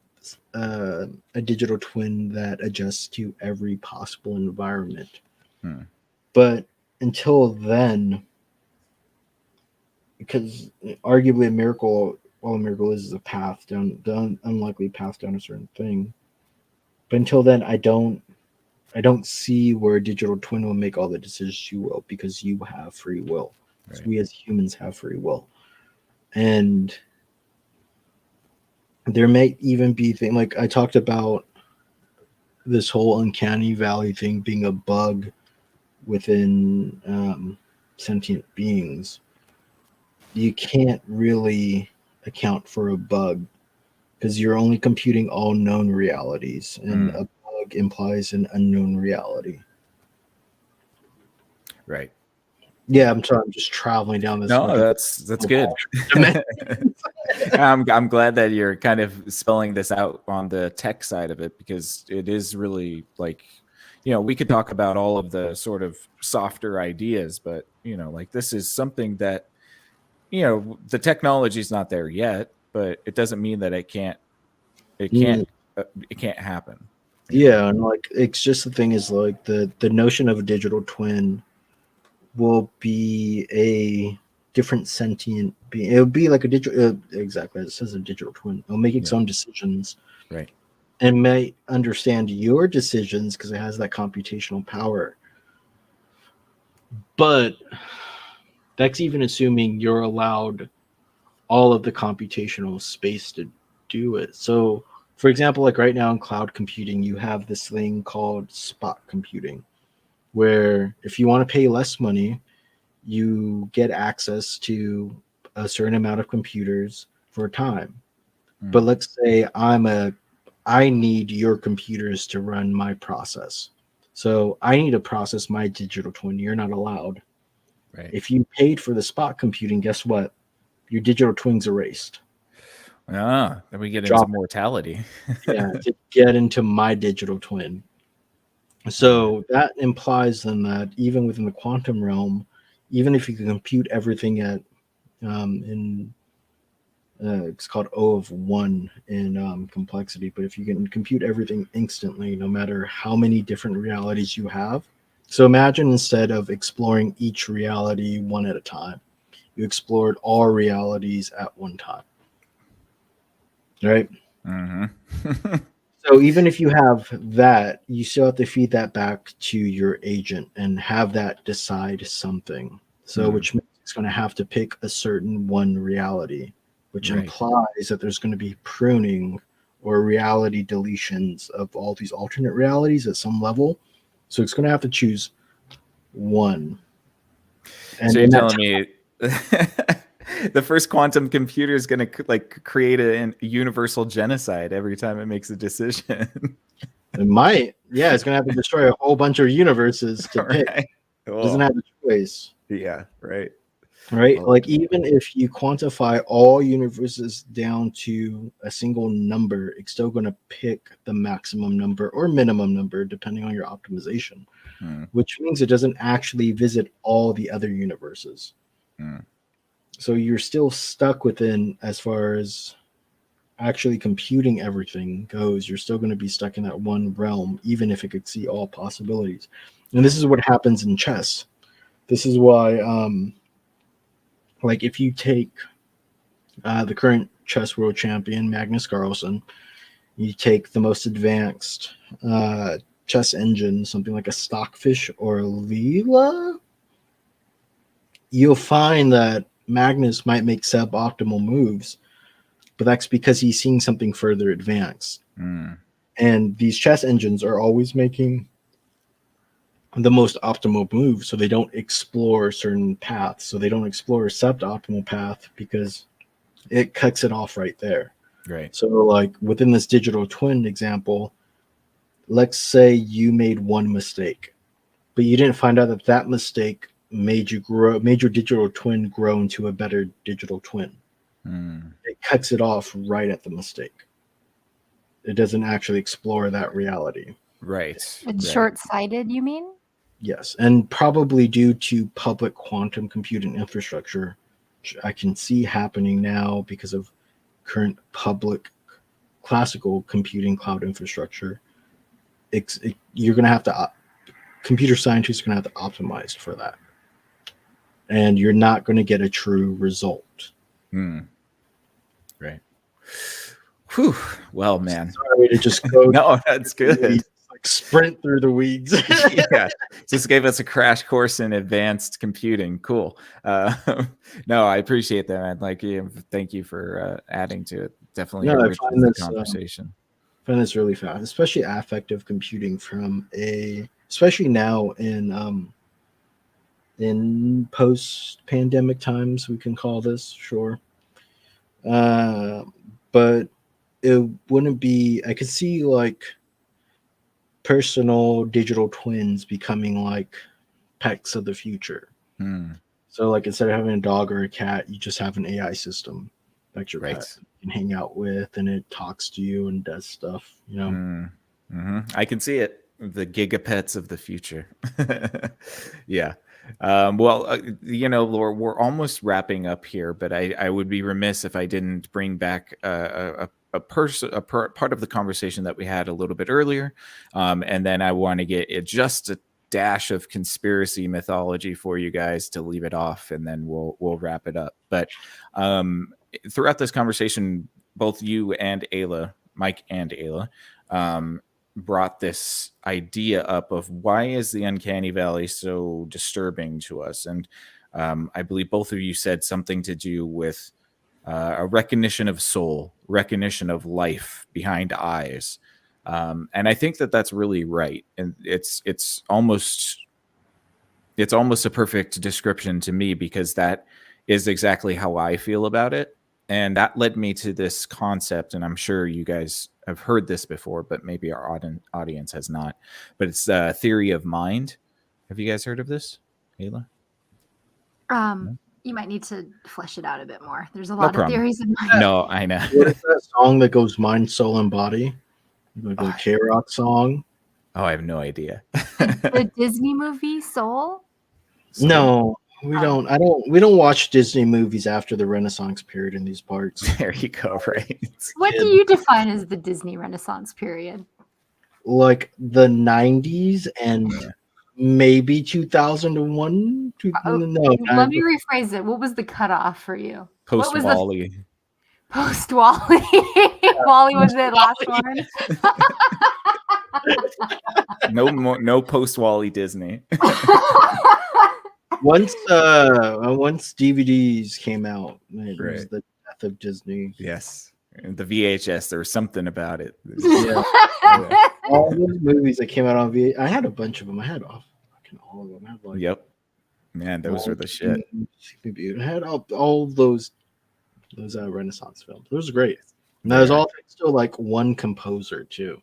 a digital twin that adjusts to every possible environment. Hmm. But until then, because arguably a miracle, all a miracle is a path down the unlikely path down a certain thing. But until then, I don't see where a digital twin will make all the decisions you will, because you have free will. So Right. we as humans have free will. And there may even be things like I talked about this whole uncanny valley thing being a bug within sentient beings. You can't really account for a bug because you're only computing all known realities, and Hmm. a bug implies an unknown reality. Right. Yeah, I'm sorry, I'm just traveling down this No, like that's good. I'm glad that you're kind of spelling this out on the tech side of it, because it is really like, we could talk about all of the sort of softer ideas, but like this is something that the technology is not there yet, but it doesn't mean that it Mm, can't it can't happen. yeah, and like it's just the thing is like the notion of a digital twin will be a different sentient being. It'll be like a digital, exactly as it says, a digital twin. It'll make its Yeah. own decisions Right. and may understand your decisions because it has that computational power. But that's even assuming you're allowed all of the computational space to do it. So, for example, like right now in cloud computing, you have this thing called spot computing, where if you want to pay less money, you get access to a certain amount of computers for a time. Mm. But let's say I need your computers to run my process. So I need to process my digital twin. You're not allowed. Right. If you paid for the spot computing, guess what? Your digital twin's erased. Then we get into Drop mortality. Yeah, to get into my digital twin. So that implies then that even within the quantum realm, even if you can compute everything at in it's called O of one in complexity, but if you can compute everything instantly, no matter how many different realities you have. So imagine instead of exploring each reality one at a time, you explored all realities at one time, right? Mm-hmm. So even if you have that, you still have to feed that back to your agent and have that decide something. So which means it's going to have to pick a certain one reality, which Right. implies that there's going to be pruning or reality deletions of all these alternate realities at some level. So it's going to have to choose one. And So you're in that telling me the first quantum computer is going to like create a universal genocide every time it makes a decision? it might, yeah, it's going to have to destroy a whole bunch of universes to pick. Right. It doesn't have a choice. Yeah. Right. Right? Well, Like, even if you quantify all universes down to a single number, it's still going to pick the maximum number or minimum number, depending on your optimization, hmm. which means it doesn't actually visit all the other universes. Hmm. So you're still stuck within, as far as actually computing everything goes, you're still going to be stuck in that one realm, even if it could see all possibilities. And this is what happens in chess. This is why, like, if you take the current chess world champion, Magnus Carlsen, you take the most advanced chess engine, something like a Stockfish or a Leela, you'll find that Magnus might make suboptimal moves, but that's because he's seeing something further advanced. Hmm. And these chess engines are always making the most optimal move, so they don't explore certain paths. So they don't explore a suboptimal path because it cuts it off right there. Right. So, like within this digital twin example, let's say you made one mistake, but you didn't find out that that mistake made your digital twin grow into a better digital twin. Hmm. It cuts it off right at the mistake. It doesn't actually explore that reality. Right. It's Right. short-sighted, you mean? Yes, and probably due to public quantum computing infrastructure, which I can see happening now because of current public classical computing cloud infrastructure, you're going to have to computer scientists are going to have to optimize for that, and you're not going to get a true result. Right. Whew. Well, man. Sorry to just go. No, that's good. Like sprint through the weeds. Yeah, just gave us a crash course in advanced computing. Cool. No, I appreciate that, man. Like, thank you for adding to it. Definitely No, I enriches find the this conversation. I find this really fast, especially affective computing especially now in post-pandemic times, we can call this, sure. But it wouldn't be. I could see like personal digital twins becoming like pets of the future. So like instead of having a dog or a cat, you just have an AI system that's your pet you can hang out with, and it talks to you and does stuff, you know. I can see it. The gigapets of the future. Yeah. Well, you know, Laura, we're almost wrapping up here, but I would be remiss if I didn't bring back a part of the conversation that we had a little bit earlier, and then I want to get just a dash of conspiracy mythology for you guys to leave it off, and then we'll wrap it up. But throughout this conversation, both you and Ayla, Mike and Ayla, brought this idea up of why is the Uncanny Valley so disturbing to us, and I believe both of you said something to do with a recognition of soul, recognition of life behind eyes, and I think that that's really right, and it's almost a perfect description to me, because that is exactly how I feel about it. And that led me to this concept, and I'm sure you guys have heard this before, but maybe our audience has not. But it's the theory of mind. Have you guys heard of this, Ayla? You might need to flesh it out a bit more. There's a lot of theories in mind. No, I know. What is that song that goes mind, soul, and body? Like a K-Rock song? Oh, I have no idea. The Disney movie Soul? No. We don't watch Disney movies after the Renaissance period in these parts. There you go, right? What do you define as the Disney Renaissance period? Like the 90s and maybe 2001. Let me rephrase it. What was the cutoff for you? Post-Wally. Post-Wally. Wally was the last one. No post-Wally Disney. Once DVDs came out, it was the death of Disney. Yes, and the VHS, there was something about it. Yeah. All those movies that came out on VHS, I had a bunch of them. I had all of them. I had like, yep, man, those are the shit. I had all those Renaissance films. It was great. And that was all still like one composer too.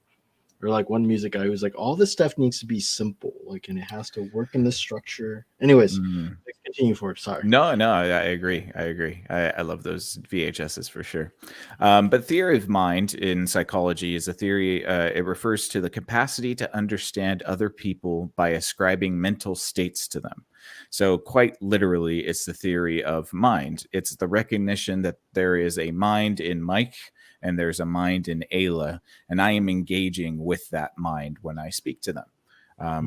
Or like one music guy who's like, all this stuff needs to be simple, like, and it has to work in this structure. Anyways, let's continue forward. Sorry. No, I agree. I love those VHSs for sure. But theory of mind in psychology is a theory. It refers to the capacity to understand other people by ascribing mental states to them. So quite literally, it's the theory of mind. It's the recognition that there is a mind in Mike, and there's a mind in Ayla, and I am engaging with that mind when I speak to them,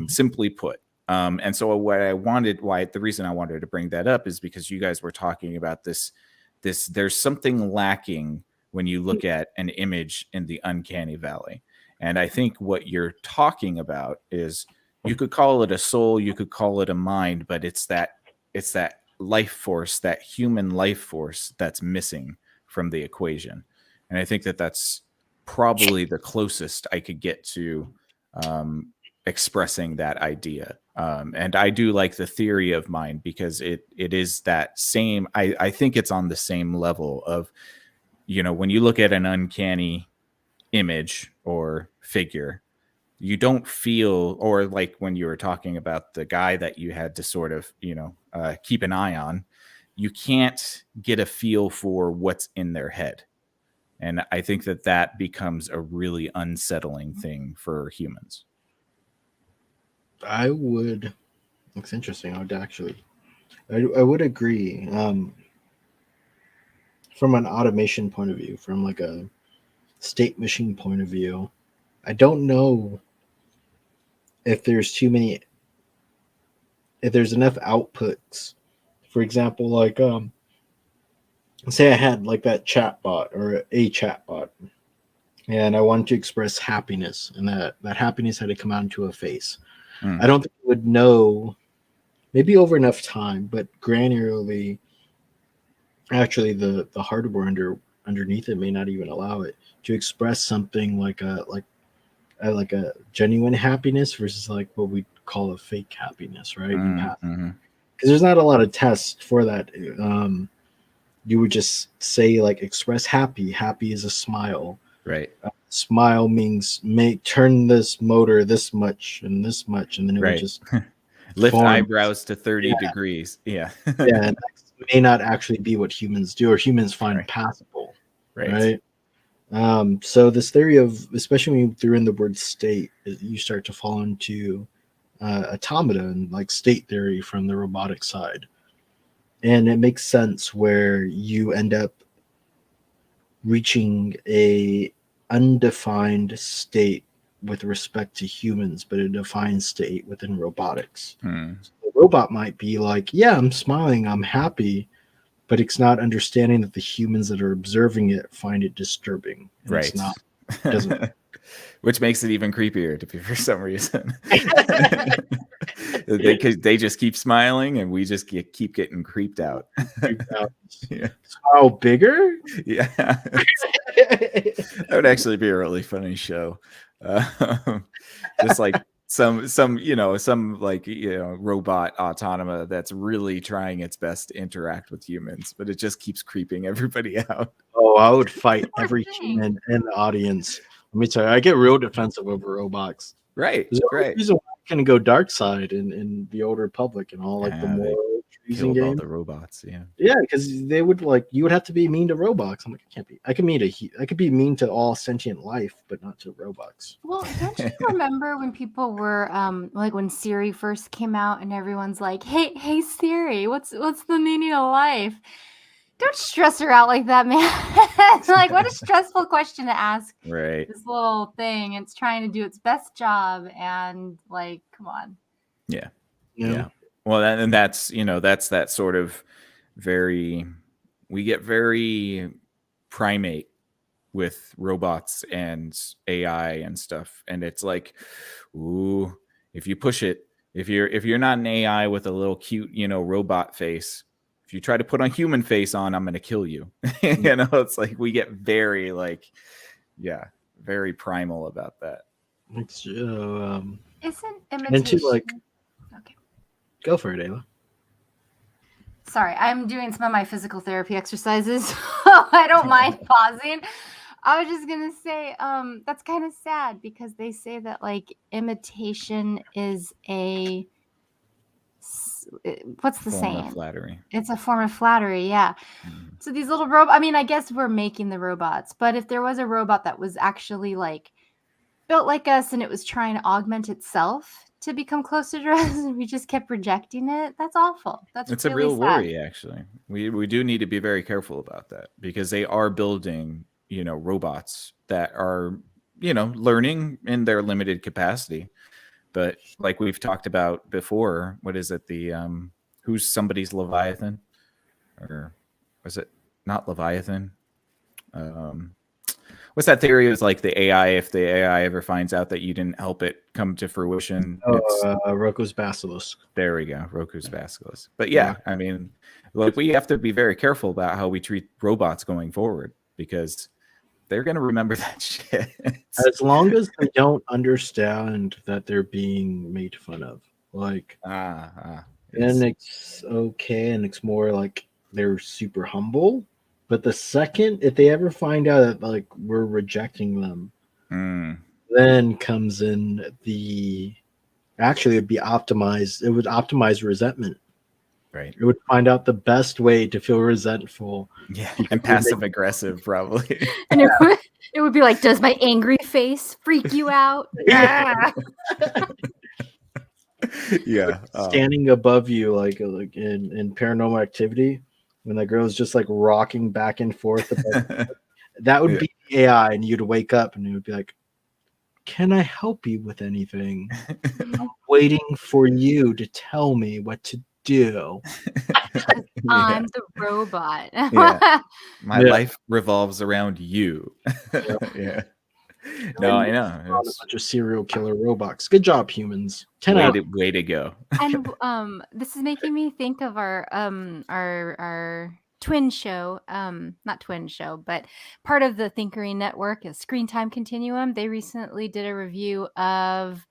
simply put. And so the reason I wanted to bring that up is because you guys were talking about this, there's something lacking when you look at an image in the Uncanny Valley. And I think what you're talking about is, you could call it a soul, you could call it a mind, but it's that life force, that human life force that's missing from the equation. And I think that that's probably the closest I could get to expressing that idea. And I do like the theory of mind, because it is that same, I think it's on the same level of, when you look at an uncanny image or figure, you don't feel, or like when you were talking about the guy that you had to sort of, keep an eye on, you can't get a feel for what's in their head. And I think that becomes a really unsettling thing for humans. It's interesting. I would agree. From an automation point of view, from like a state machine point of view, I don't know if there's enough outputs. For example, like say I had like that chatbot or a chatbot, and I wanted to express happiness, and that happiness had to come out into a face. I don't think it would know, maybe over enough time, but granularly. Actually, the hardware underneath it may not even allow it to express something like a genuine happiness versus like what we call a fake happiness, right? Because there's not a lot of tests for that. You would just say like express happy. Happy is a smile. Right. Smile means turn this motor this much, and then it would just lift form. Eyebrows to 30 degrees. Yeah. Yeah, and that may not actually be what humans do or humans find passable. Right. So this theory of, especially when you threw in the word state, you start to fall into automata and like state theory from the robotic side. And it makes sense where you end up reaching a undefined state with respect to humans, but a defined state within robotics. So the robot might be like, yeah, I'm smiling, I'm happy, but it's not understanding that the humans that are observing it find it disturbing. Right. It's not, doesn't. Which makes it even creepier for some reason. They just keep smiling, and we just keep getting creeped out. Yeah. Smile bigger? Yeah. That would actually be a really funny show. Just like some robot autonoma that's really trying its best to interact with humans, but it just keeps creeping everybody out. Oh, I would fight every human in the audience. Let me tell you, I get real defensive over robots. Right. There's a reason why I can go dark side in the Old Republic and all like the more treason games. All the robots, yeah, because they would you would have to be mean to robots. I'm like, I can't be. I could be mean to all sentient life, but not to robots. Well, don't you remember when people were like when Siri first came out and everyone's like, hey Siri, what's the meaning of life? Don't stress her out like that, man. It's like, what a stressful question to ask. Right. This little thing, it's trying to do its best job, and like, come on. Yeah. Well, that's that sort of we get very primate with robots and AI and stuff, and it's like, ooh, if you push it, if you're not an AI with a little cute, robot face, if you try to put a human face on, I'm going to kill you. It's like we get very very primal about that. It's isn't imitation and to okay. Go for it, Ayla. Sorry, I'm doing some of my physical therapy exercises. I don't mind pausing. I was just gonna say, that's kind of sad because they say that like imitation is a what's the saying? Flattery. It's a form of flattery, yeah. So these little robots, I mean, I guess we're making the robots, but if there was a robot that was actually like built like us and it was trying to augment itself to become closer to us and we just kept rejecting it, that's awful. It's really a real sad. worry, actually. We do need to be very careful about that because they are building, robots that are, learning in their limited capacity. But like we've talked about before, what is it? The who's somebody's Leviathan, or was it not Leviathan? What's that theory? It was like the AI. If the AI ever finds out that you didn't help it come to fruition, Roku's Basilisk. There we go, Roku's Basilisk. But yeah, I mean, look, we have to be very careful about how we treat robots going forward because they're going to remember that shit. As long as they don't understand that they're being made fun of. Like, then it's okay, and it's more like they're super humble. But the second, if they ever find out that like we're rejecting them, then comes in it'd be optimized. It would optimize resentment. Right. It would find out the best way to feel resentful. Yeah, and passive aggressive, probably. And it would be like, does my angry face freak you out? Yeah. Standing above you, like in Paranormal Activity, when that girl is just like rocking back and forth. That would be AI, and you'd wake up and it would be like, "Can I help you with anything? Waiting for you to tell me what to do." Yeah. I'm the robot. Yeah. My Yeah. life revolves around you. Yeah. No, I know. A It's bunch of serial killer robots. Good job, humans. 10 out. way to go. And this is making me think of our twin show, not twin show, but part of the Thinkering Network is Screen Time Continuum. They recently did a review of,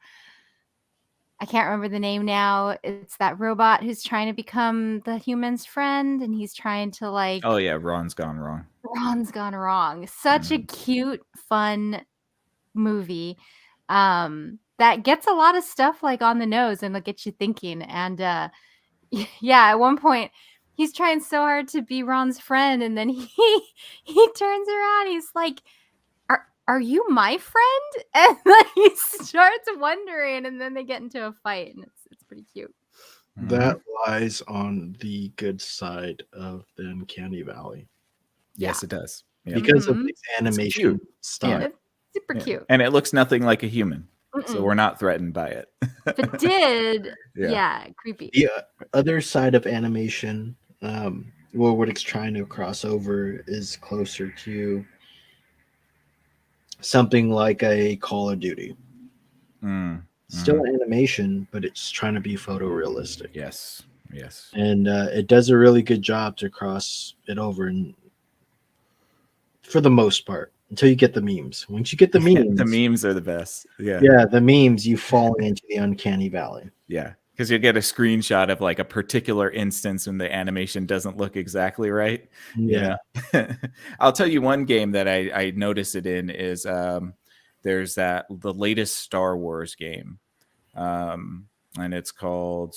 I can't remember the name now. It's that robot who's trying to become the human's friend, and he's trying to like Oh yeah, Ron's gone wrong. Ron's Gone Wrong. Such a cute, fun movie. That gets a lot of stuff like on the nose and it gets you thinking. And yeah, at one point he's trying so hard to be Ron's friend, and then he turns around, he's like, are you my friend? And then he starts wondering, and then they get into a fight, and it's pretty cute. That lies on the good side of the Uncanny Valley Yes, it does. Yeah. because of Mhm. its animation style. It's super Yeah. cute. And it looks nothing like a human. So Mm-mm. we're not threatened by it. If it did, Yeah. yeah, creepy. The other side of animation, well, what it's trying to cross over is closer to something like a Call of Duty. Mm, Still animation, but it's trying to be photorealistic. yes. Yes. And it does a really good job to cross it over, and for the most part, until you get the memes. Once you get the memes, The memes are the best. Yeah. yeah, the memes, you fall into the Uncanny Valley. Yeah. Because you get a screenshot of like a particular instance when the animation doesn't look exactly right. Yeah. You know? I'll tell you one game that I noticed it in is there's the latest Star Wars game. And it's called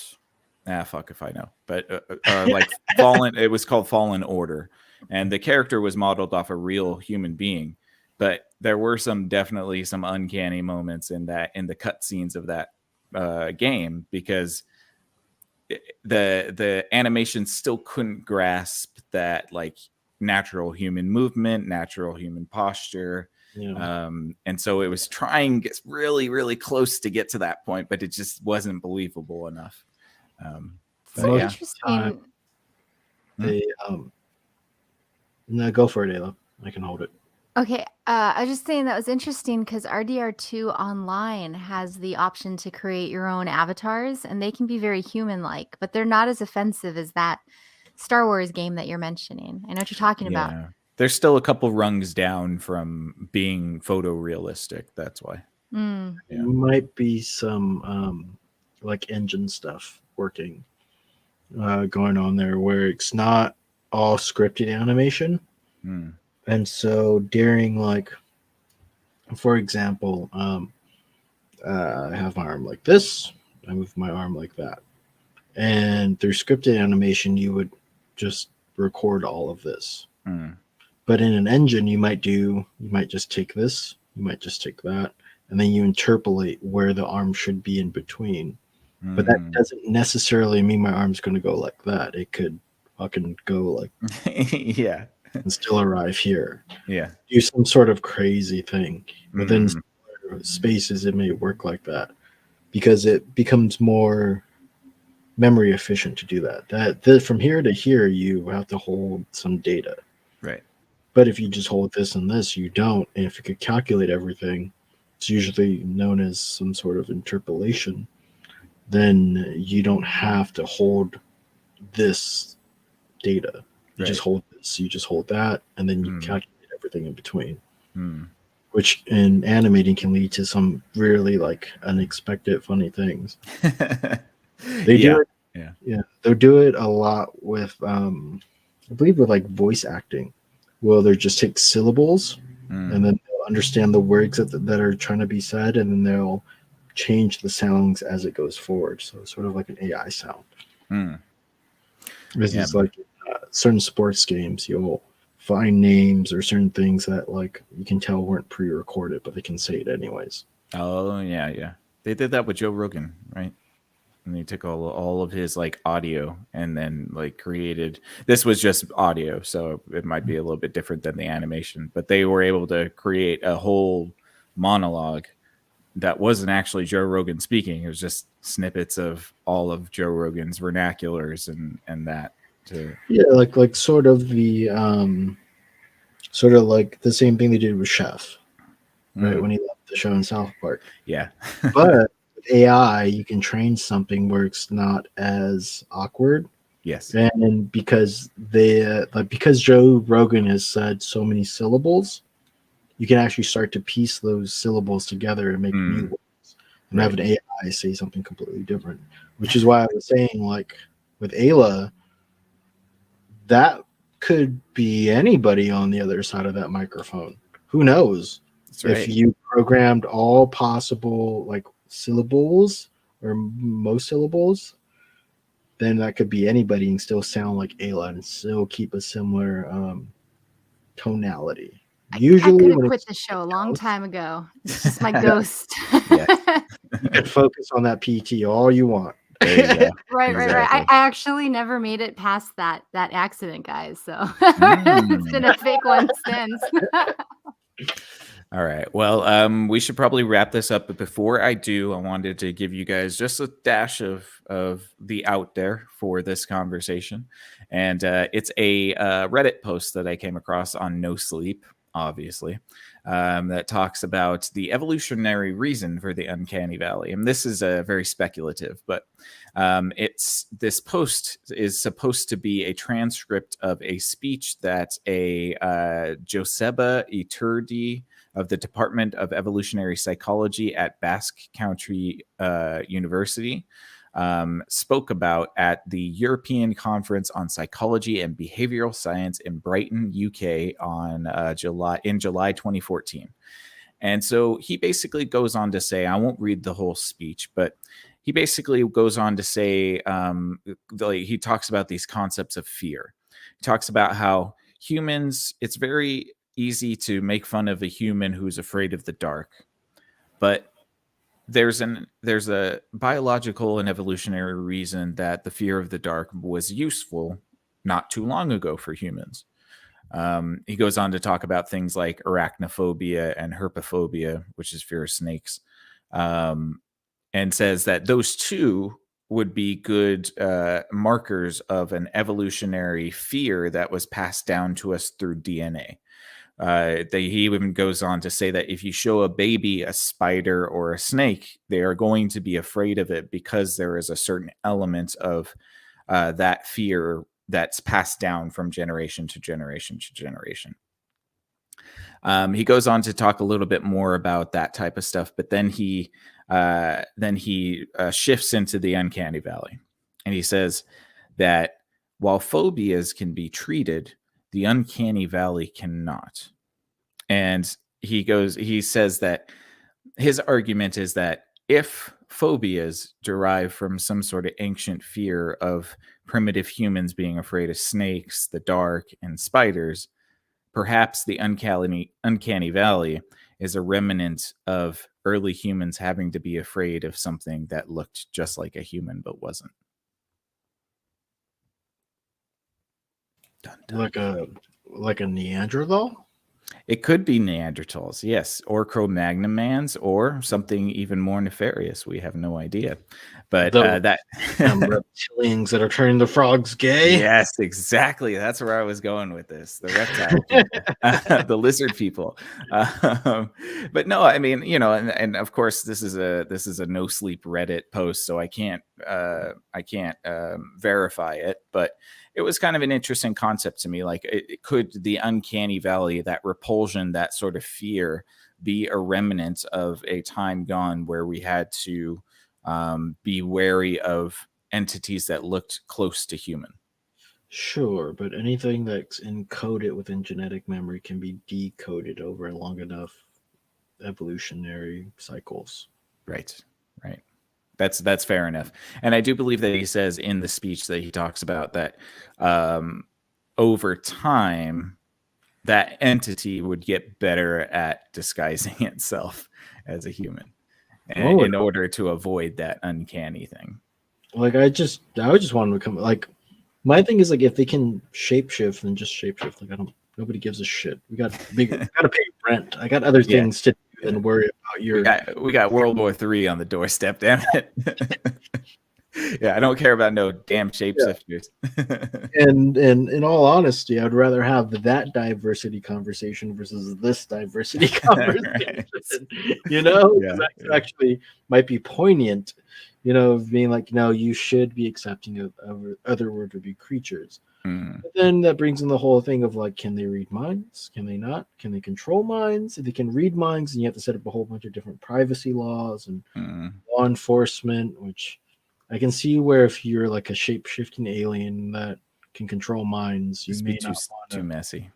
fuck if I know, but like Fallen, it was called Fallen Order, and the character was modeled off a real human being, but there were definitely some uncanny moments in the cutscenes of that game, because the animation still couldn't grasp that like natural human movement, natural human posture. Yeah. And so it was trying really, really close to get to that point, but it just wasn't believable enough. So yeah. interesting. They no, go for it, Ayla. I can hold it. Okay, I was just saying that was interesting because RDR2 Online has the option to create your own avatars, and they can be very human-like, but they're not as offensive as that Star Wars game that you're mentioning. I know what you're talking about. There's still a couple rungs down from being photorealistic. That's why. Mm. Yeah. Might be some like engine stuff working going on there where it's not all scripted animation. Mm. And so during, like, for example, I have my arm like this, I move my arm like that. And through scripted animation, you would just record all of this. Mm. But in an engine, you might just take this, you might just take that, and then you interpolate where the arm should be in between. Mm. But that doesn't necessarily mean my arm's going to go like that. It could fucking go like yeah. and still arrive here. Yeah. Do some sort of crazy thing. Within spaces, it may work like that because it becomes more memory efficient to do that. From here to here, you have to hold some data. Right. But if you just hold this and this, you don't. And if you could calculate everything, it's usually known as some sort of interpolation. Then you don't have to hold this data. You just hold this, you just hold that, and then you calculate everything in between. Which in animating can lead to some really like unexpected funny things. They do it. Yeah. They'll do it a lot with I believe with like voice acting. Well, they just take syllables and then they'll understand the words that are trying to be said, and then they'll change the sounds as it goes forward. So it's sort of like an AI sound. This is like certain sports games, you'll find names or certain things that like you can tell weren't pre-recorded, but they can say it anyways. Oh yeah. They did that with Joe Rogan, right? And he took all of his like audio and then like created. This was just audio, so it might be a little bit different than the animation. But they were able to create a whole monologue that wasn't actually Joe Rogan speaking. It was just snippets of all of Joe Rogan's vernaculars and that. Yeah, like sort of like the same thing they did with Chef, right? When he left the show in South Park. Yeah. But with AI, you can train something where it's not as awkward. Yes. And because because Joe Rogan has said so many syllables, you can actually start to piece those syllables together and make new words and have an AI say something completely different. Which is why I was saying, like with Ayla, that could be anybody on the other side of that microphone. Who knows? That's right. If you programmed all possible like syllables or most syllables, then that could be anybody and still sound like Ayla and still keep a similar tonality. Usually, I could have quit the show a long time ago. It's just my ghost. You can focus on that PT all you want. Right. I actually never made it past that accident, guys. So it's been a fake one since. All right. Well, we should probably wrap this up. But before I do, I wanted to give you guys just a dash of the out there for this conversation. And it's a Reddit post that I came across on No Sleep, obviously, that talks about the evolutionary reason for the Uncanny Valley. And this is very speculative, but this post is supposed to be a transcript of a speech that a Joseba Iturdi of the Department of Evolutionary Psychology at Basque Country University spoke about at the European Conference on Psychology and Behavioral Science in Brighton, UK on July 2014. And so he basically goes on to say, I won't read the whole speech, but he basically goes on to say, he talks about these concepts of fear. He talks about how humans, it's very easy to make fun of a human who's afraid of the dark, but there's a biological and evolutionary reason that the fear of the dark was useful not too long ago for humans. He goes on to talk about things like arachnophobia and herpophobia, which is fear of snakes, and says that those two would be good markers of an evolutionary fear that was passed down to us through DNA. He even goes on to say that if you show a baby a spider or a snake, they are going to be afraid of it because there is a certain element of that fear that's passed down from generation to generation to generation. He goes on to talk a little bit more about that type of stuff, but then he shifts into the Uncanny Valley, and he says that while phobias can be treated, the Uncanny Valley cannot. And he says that his argument is that if phobias derive from some sort of ancient fear of primitive humans being afraid of snakes, the dark, and spiders, perhaps the Uncanny Valley is a remnant of early humans having to be afraid of something that looked just like a human but wasn't. Dun, dun. Like a Neanderthal? It could be Neanderthals, yes, or Cro-Magnon-Mans, or something even more nefarious. We have no idea. But that reptilians that are turning the frogs gay. Yes, exactly. That's where I was going with this. The reptile, the lizard people. But no, I mean, and of course, this is a No Sleep Reddit post, so I can't verify it, but it was kind of an interesting concept to me. Like, could the Uncanny Valley, that repulsion, that sort of fear, be a remnant of a time gone where we had to be wary of entities that looked close to human? Sure, but anything that's encoded within genetic memory can be decoded over long enough evolutionary cycles. Right. That's fair enough. And I do believe that he says in the speech that he talks about that over time, that entity would get better at disguising itself as a human in order to avoid that uncanny thing. Like I would just want them to come. Like my thing is like if they can shapeshift, then just shapeshift. Like I don't. Nobody gives a shit. We got big. We got to pay rent. I got other Yeah. things to do than worry about your. We got World War III on the doorstep. Damn it. Yeah, I don't care about no damn shapeshifters. And in all honesty, I'd rather have that diversity conversation versus this diversity conversation. You know, 'cause Yeah, that's actually might be poignant. You know, of being like, no, you should be accepting of otherworldly creatures. Mm, But then that brings in the whole thing of like, can they read minds? Can they not? Can they control minds? If they can read minds, then you have to set up a whole bunch of different privacy laws and mm. law enforcement, which I can see where if you're like a shape-shifting alien that can control minds, you Just may be not want too to. messy.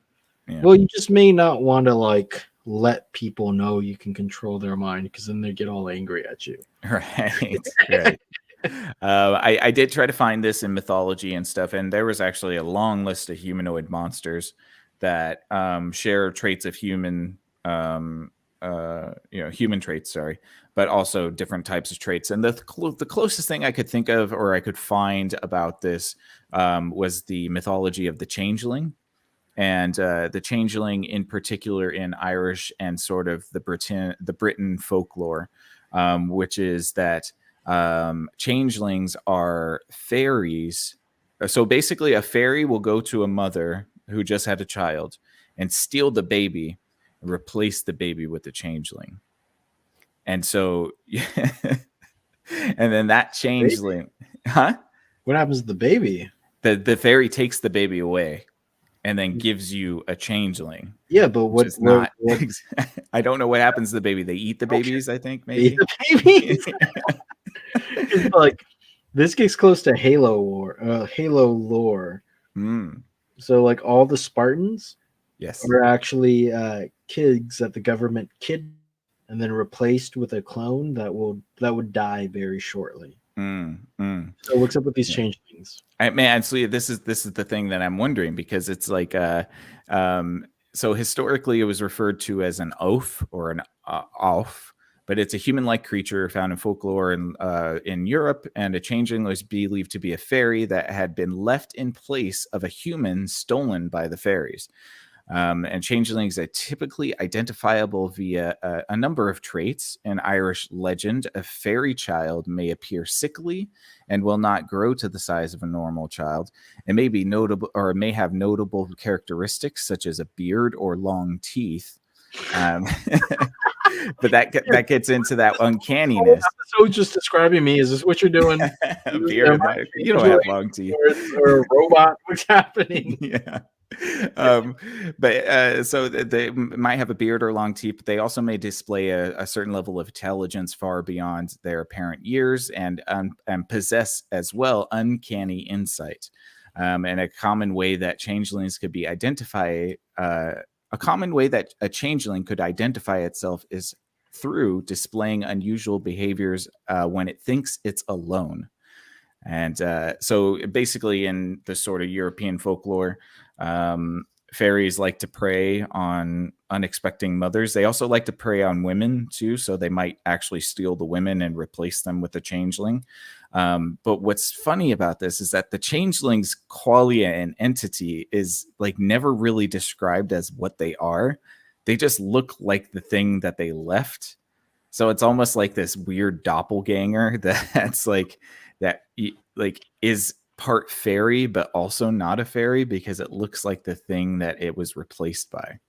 Yeah. Well, you just may not want to like let people know you can control their mind because then they get all angry at you. Right. Right. I did try to find this in mythology and stuff, and there was actually a long list of humanoid monsters that share traits of human, human traits. Sorry, but also different types of traits. And the closest thing I could think of or I could find about this was the mythology of the changeling. And the changeling, in particular, in Irish and sort of the Britain folklore, which is that changelings are fairies. So basically, a fairy will go to a mother who just had a child and steal the baby and replace the baby with the changeling. And so, and then that changeling, huh? What happens to the baby? The fairy takes the baby away and then gives you a changeling. Yeah, but Which what? is not. What I don't know what happens to the baby. They eat the babies, I think, maybe. the babies? It's like this gets close to Halo lore. Mm, So like all the Spartans yes. are actually kids that the government kidnapped and then replaced with a clone that would die very shortly. So what's up with these changelings? So this is the thing that I'm wondering, because it's like so historically it was referred to as an oaf or an oaf, but it's a human-like creature found in folklore in Europe, and a changeling was believed to be a fairy that had been left in place of a human stolen by the fairies. And changelings are typically identifiable via a number of traits. In Irish legend, a fairy child may appear sickly and will not grow to the size of a normal child. It may be notable, or it may have notable characteristics such as a beard or long teeth. But that gets into that uncanniness. So just describing me, is this what you're doing? A beard, you don't have long teeth. Or a robot? What's happening? Yeah. So they might have a beard or long teeth, but they also may display a certain level of intelligence far beyond their apparent years, and possess as well uncanny insight. And a common way that changelings could be identified, a common way that a changeling could identify itself is through displaying unusual behaviors when it thinks it's alone. And so basically in the sort of European folklore, fairies like to prey on unexpected mothers. They also like to prey on women too. So they might actually steal the women and replace them with a changeling. But what's funny about this is that the changeling's qualia and entity is like never really described as what they are. They just look like the thing that they left. So it's almost like this weird doppelganger that's like is part fairy but also not a fairy, because it looks like the thing that it was replaced by.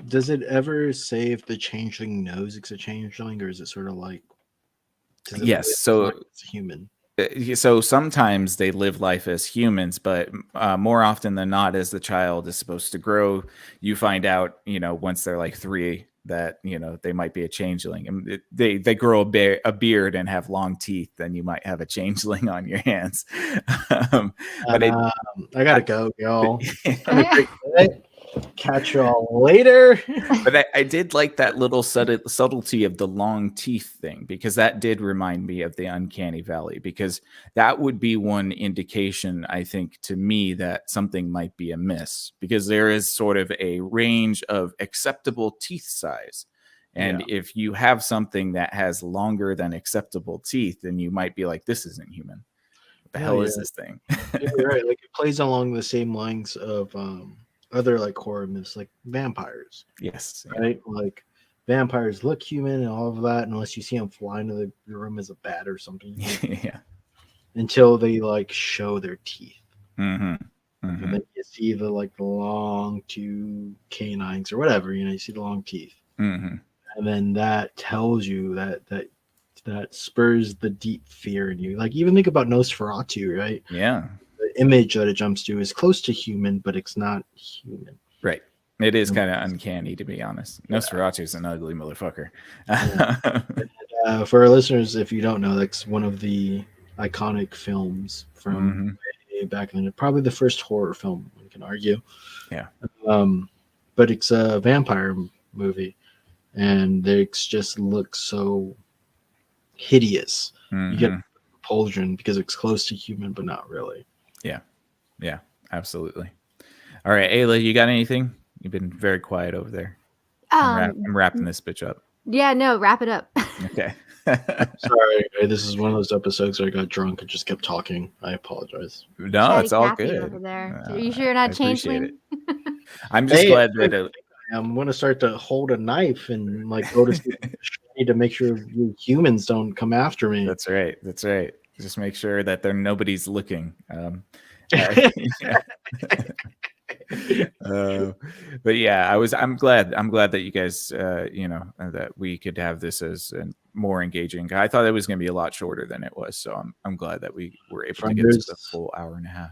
Does it ever say if the changeling knows it's a changeling, or is it sort of like yes, so it's a human? So sometimes they live life as humans, but more often than not, as the child is supposed to grow, you find out, once they're like 3, that they might be a changeling, and they grow a beard and have long teeth, then you might have a changeling on your hands. I gotta go, y'all. Catch y'all later. But I did like that little subtlety of the long teeth thing, because that did remind me of the Uncanny Valley, because that would be one indication, I think, to me that something might be amiss, because there is sort of a range of acceptable teeth size. And if you have something that has longer than acceptable teeth, then you might be like, this isn't human. the hell is this thing? You're right. Like it plays along the same lines of other like horror myths, like vampires, Yes. right? Like vampires look human and all of that, unless you see them fly into the room as a bat or something. Yeah. Until they like show their teeth. Mm-hmm. And then you see the like the long two canines or whatever, you see the long teeth. Mm-hmm. And then that tells you that spurs the deep fear in you. Like even think about Nosferatu, right? Yeah. The image that it jumps to is close to human, but it's not human. Right. It is kind of uncanny, to be honest. Nosferatu is an ugly motherfucker. For our listeners, if you don't know, that's one of the iconic films from way back then. Probably the first horror film, one can argue. Yeah. But it's a vampire movie, and it just looks so hideous. You get repulsion because it's close to human, but not really. Yeah, absolutely. All right, Ayla, you got anything? You've been very quiet over there. I'm wrapping this bitch up. Yeah, no, wrap it up. Okay. Sorry, this is one of those episodes where I got drunk and just kept talking. I apologize. No, Chatty it's all Cathy good. over there. Are you sure you're not I appreciate changeling? I'm just glad that I'm going to start to hold a knife and like go to sleep to make sure you humans don't come after me. That's right. That's right. Just make sure that nobody's looking. But yeah, I'm glad that you guys, that we could have this as more engaging. I thought it was going to be a lot shorter than it was, so I'm glad that we were able to get to the full hour and a half.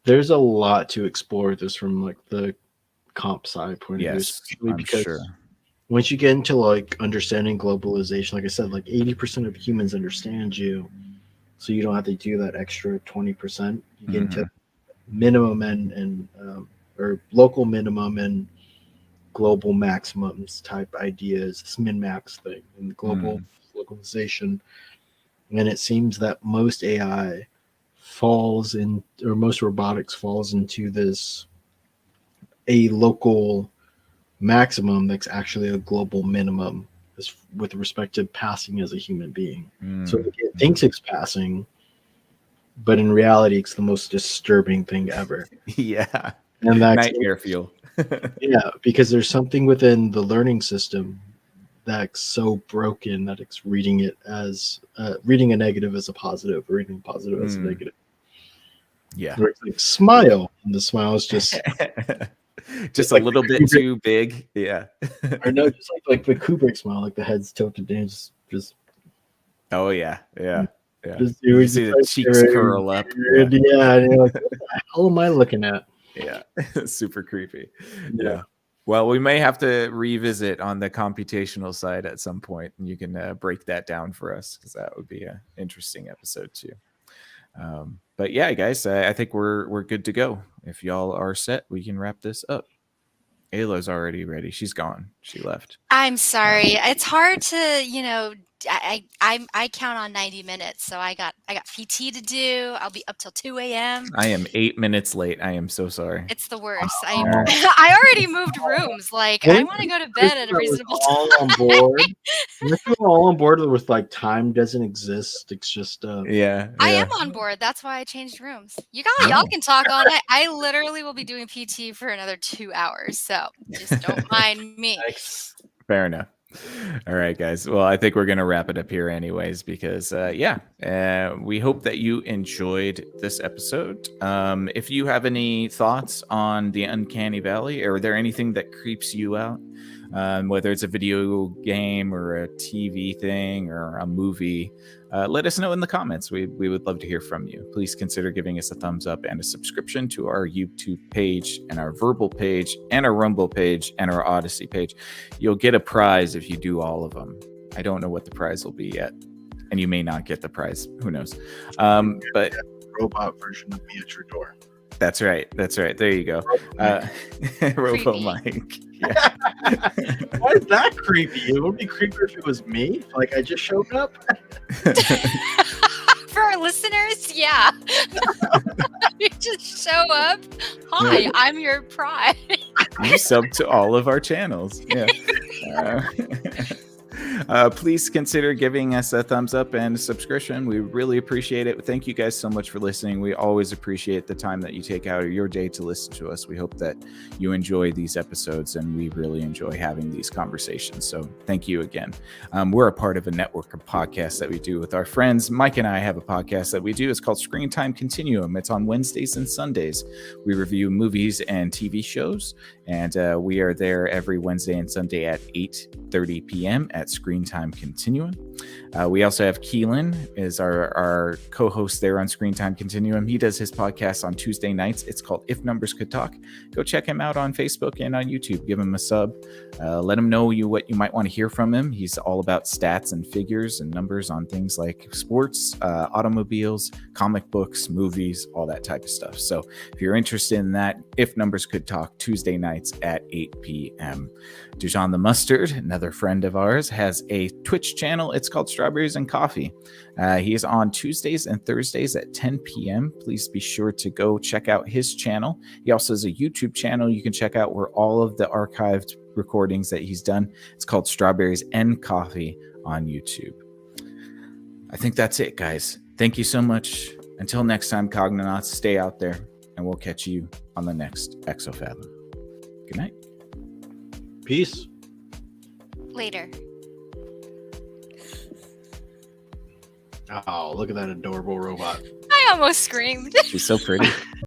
There's a lot to explore this from like the comp sci point of view. Yes, I'm sure. Once you get into like understanding globalization, like I said, like 80% of humans understand you, so you don't have to do that extra 20%. You get into minimum and or local minimum and global maximums type ideas, this min-max thing and global localization. And it seems that most AI falls in, or most robotics falls into this, a local maximum that's actually a global minimum with respect to passing as a human being. So it thinks it's passing, but in reality, it's the most disturbing thing ever. Yeah. And that's nightmare fuel. Yeah, because there's something within the learning system that's so broken that it's reading it as reading a negative as a positive, or reading positive as a negative. Yeah. Where it's like smile, and the smile is just just a little bit too big. Yeah. Or no, just like the Kubrick smile, like the head's tilted down, just. Oh yeah. Just, you see the cheeks curl up. Yeah, and you're like, what the hell am I looking at? Yeah. Super creepy. Yeah. Well, we may have to revisit on the computational side at some point, and you can break that down for us, because that would be an interesting episode too. But yeah, guys, I think we're good to go. If y'all are set, we can wrap this up. Ayla's already ready. She's gone. She left. I'm sorry. It's hard to, I count on 90 minutes, so I got PT to do. I'll be up till 2 a.m. I am 8 minutes late. I am so sorry. It's the worst. I already moved rooms. Like, I want to go to bed at a reasonable time. All on board. You're all on board with like time doesn't exist. It's just yeah. I am on board. That's why I changed rooms. Y'all can talk all night. I literally will be doing PT for another 2 hours, so just don't mind me. Fair enough. All right, guys. Well, I think we're going to wrap it up here anyways, because we hope that you enjoyed this episode. If you have any thoughts on the Uncanny Valley, or are there anything that creeps you out, whether it's a video game or a TV thing or a movie, let us know in the comments. We would love to hear from you. Please consider giving us a thumbs up and a subscription to our YouTube page and our Verbal page and our Rumble page and our Odyssey page. You'll get a prize if you do all of them. I don't know what the prize will be yet, and you may not get the prize. Who knows? But robot version of me at your door. That's right. There you go. Robo Mike. Yeah. Why is that creepy? It would be creepier if it was me. Like I just showed up. For our listeners, yeah. You just show up. Hi, I'm your pride. You sub to all of our channels. Yeah. Please consider giving us a thumbs up and a subscription. We really appreciate it. Thank you guys so much for listening. We always appreciate the time that you take out of your day to listen to us. We hope that you enjoy these episodes, and we really enjoy having these conversations. So thank you again. We're a part of a network of podcasts that we do with our friends. Mike and I have a podcast that we do. It's called Screen Time Continuum. It's on Wednesdays and Sundays. We review movies and TV shows, and we are there every Wednesday and Sunday at 8:30 p.m. at Screen Time Continuum. We also have Keelan is our co-host there on Screen Time Continuum. He does his podcast on Tuesday nights. It's called If Numbers Could Talk. Go check him out on Facebook and on YouTube. Give him a sub. Let him know what you might want to hear from him. He's all about stats and figures and numbers on things like sports, automobiles, comic books, movies, all that type of stuff. So if you're interested in that, If Numbers Could Talk, Tuesday nights at 8 p.m. Dujon the Mustard, another friend of ours, has a Twitch channel. It's called Strawberries and Coffee. He is on Tuesdays and Thursdays at 10 p.m. Please be sure to go check out his channel. He also has a YouTube channel you can check out where all of the archived recordings that he's done. It's called Strawberries and Coffee on YouTube. I think that's it, guys. Thank you so much. Until next time, Cognonauts, stay out there, and we'll catch you on the next Exofathom. Good night. Peace. Later. Oh, look at that adorable robot. I almost screamed. She's so pretty.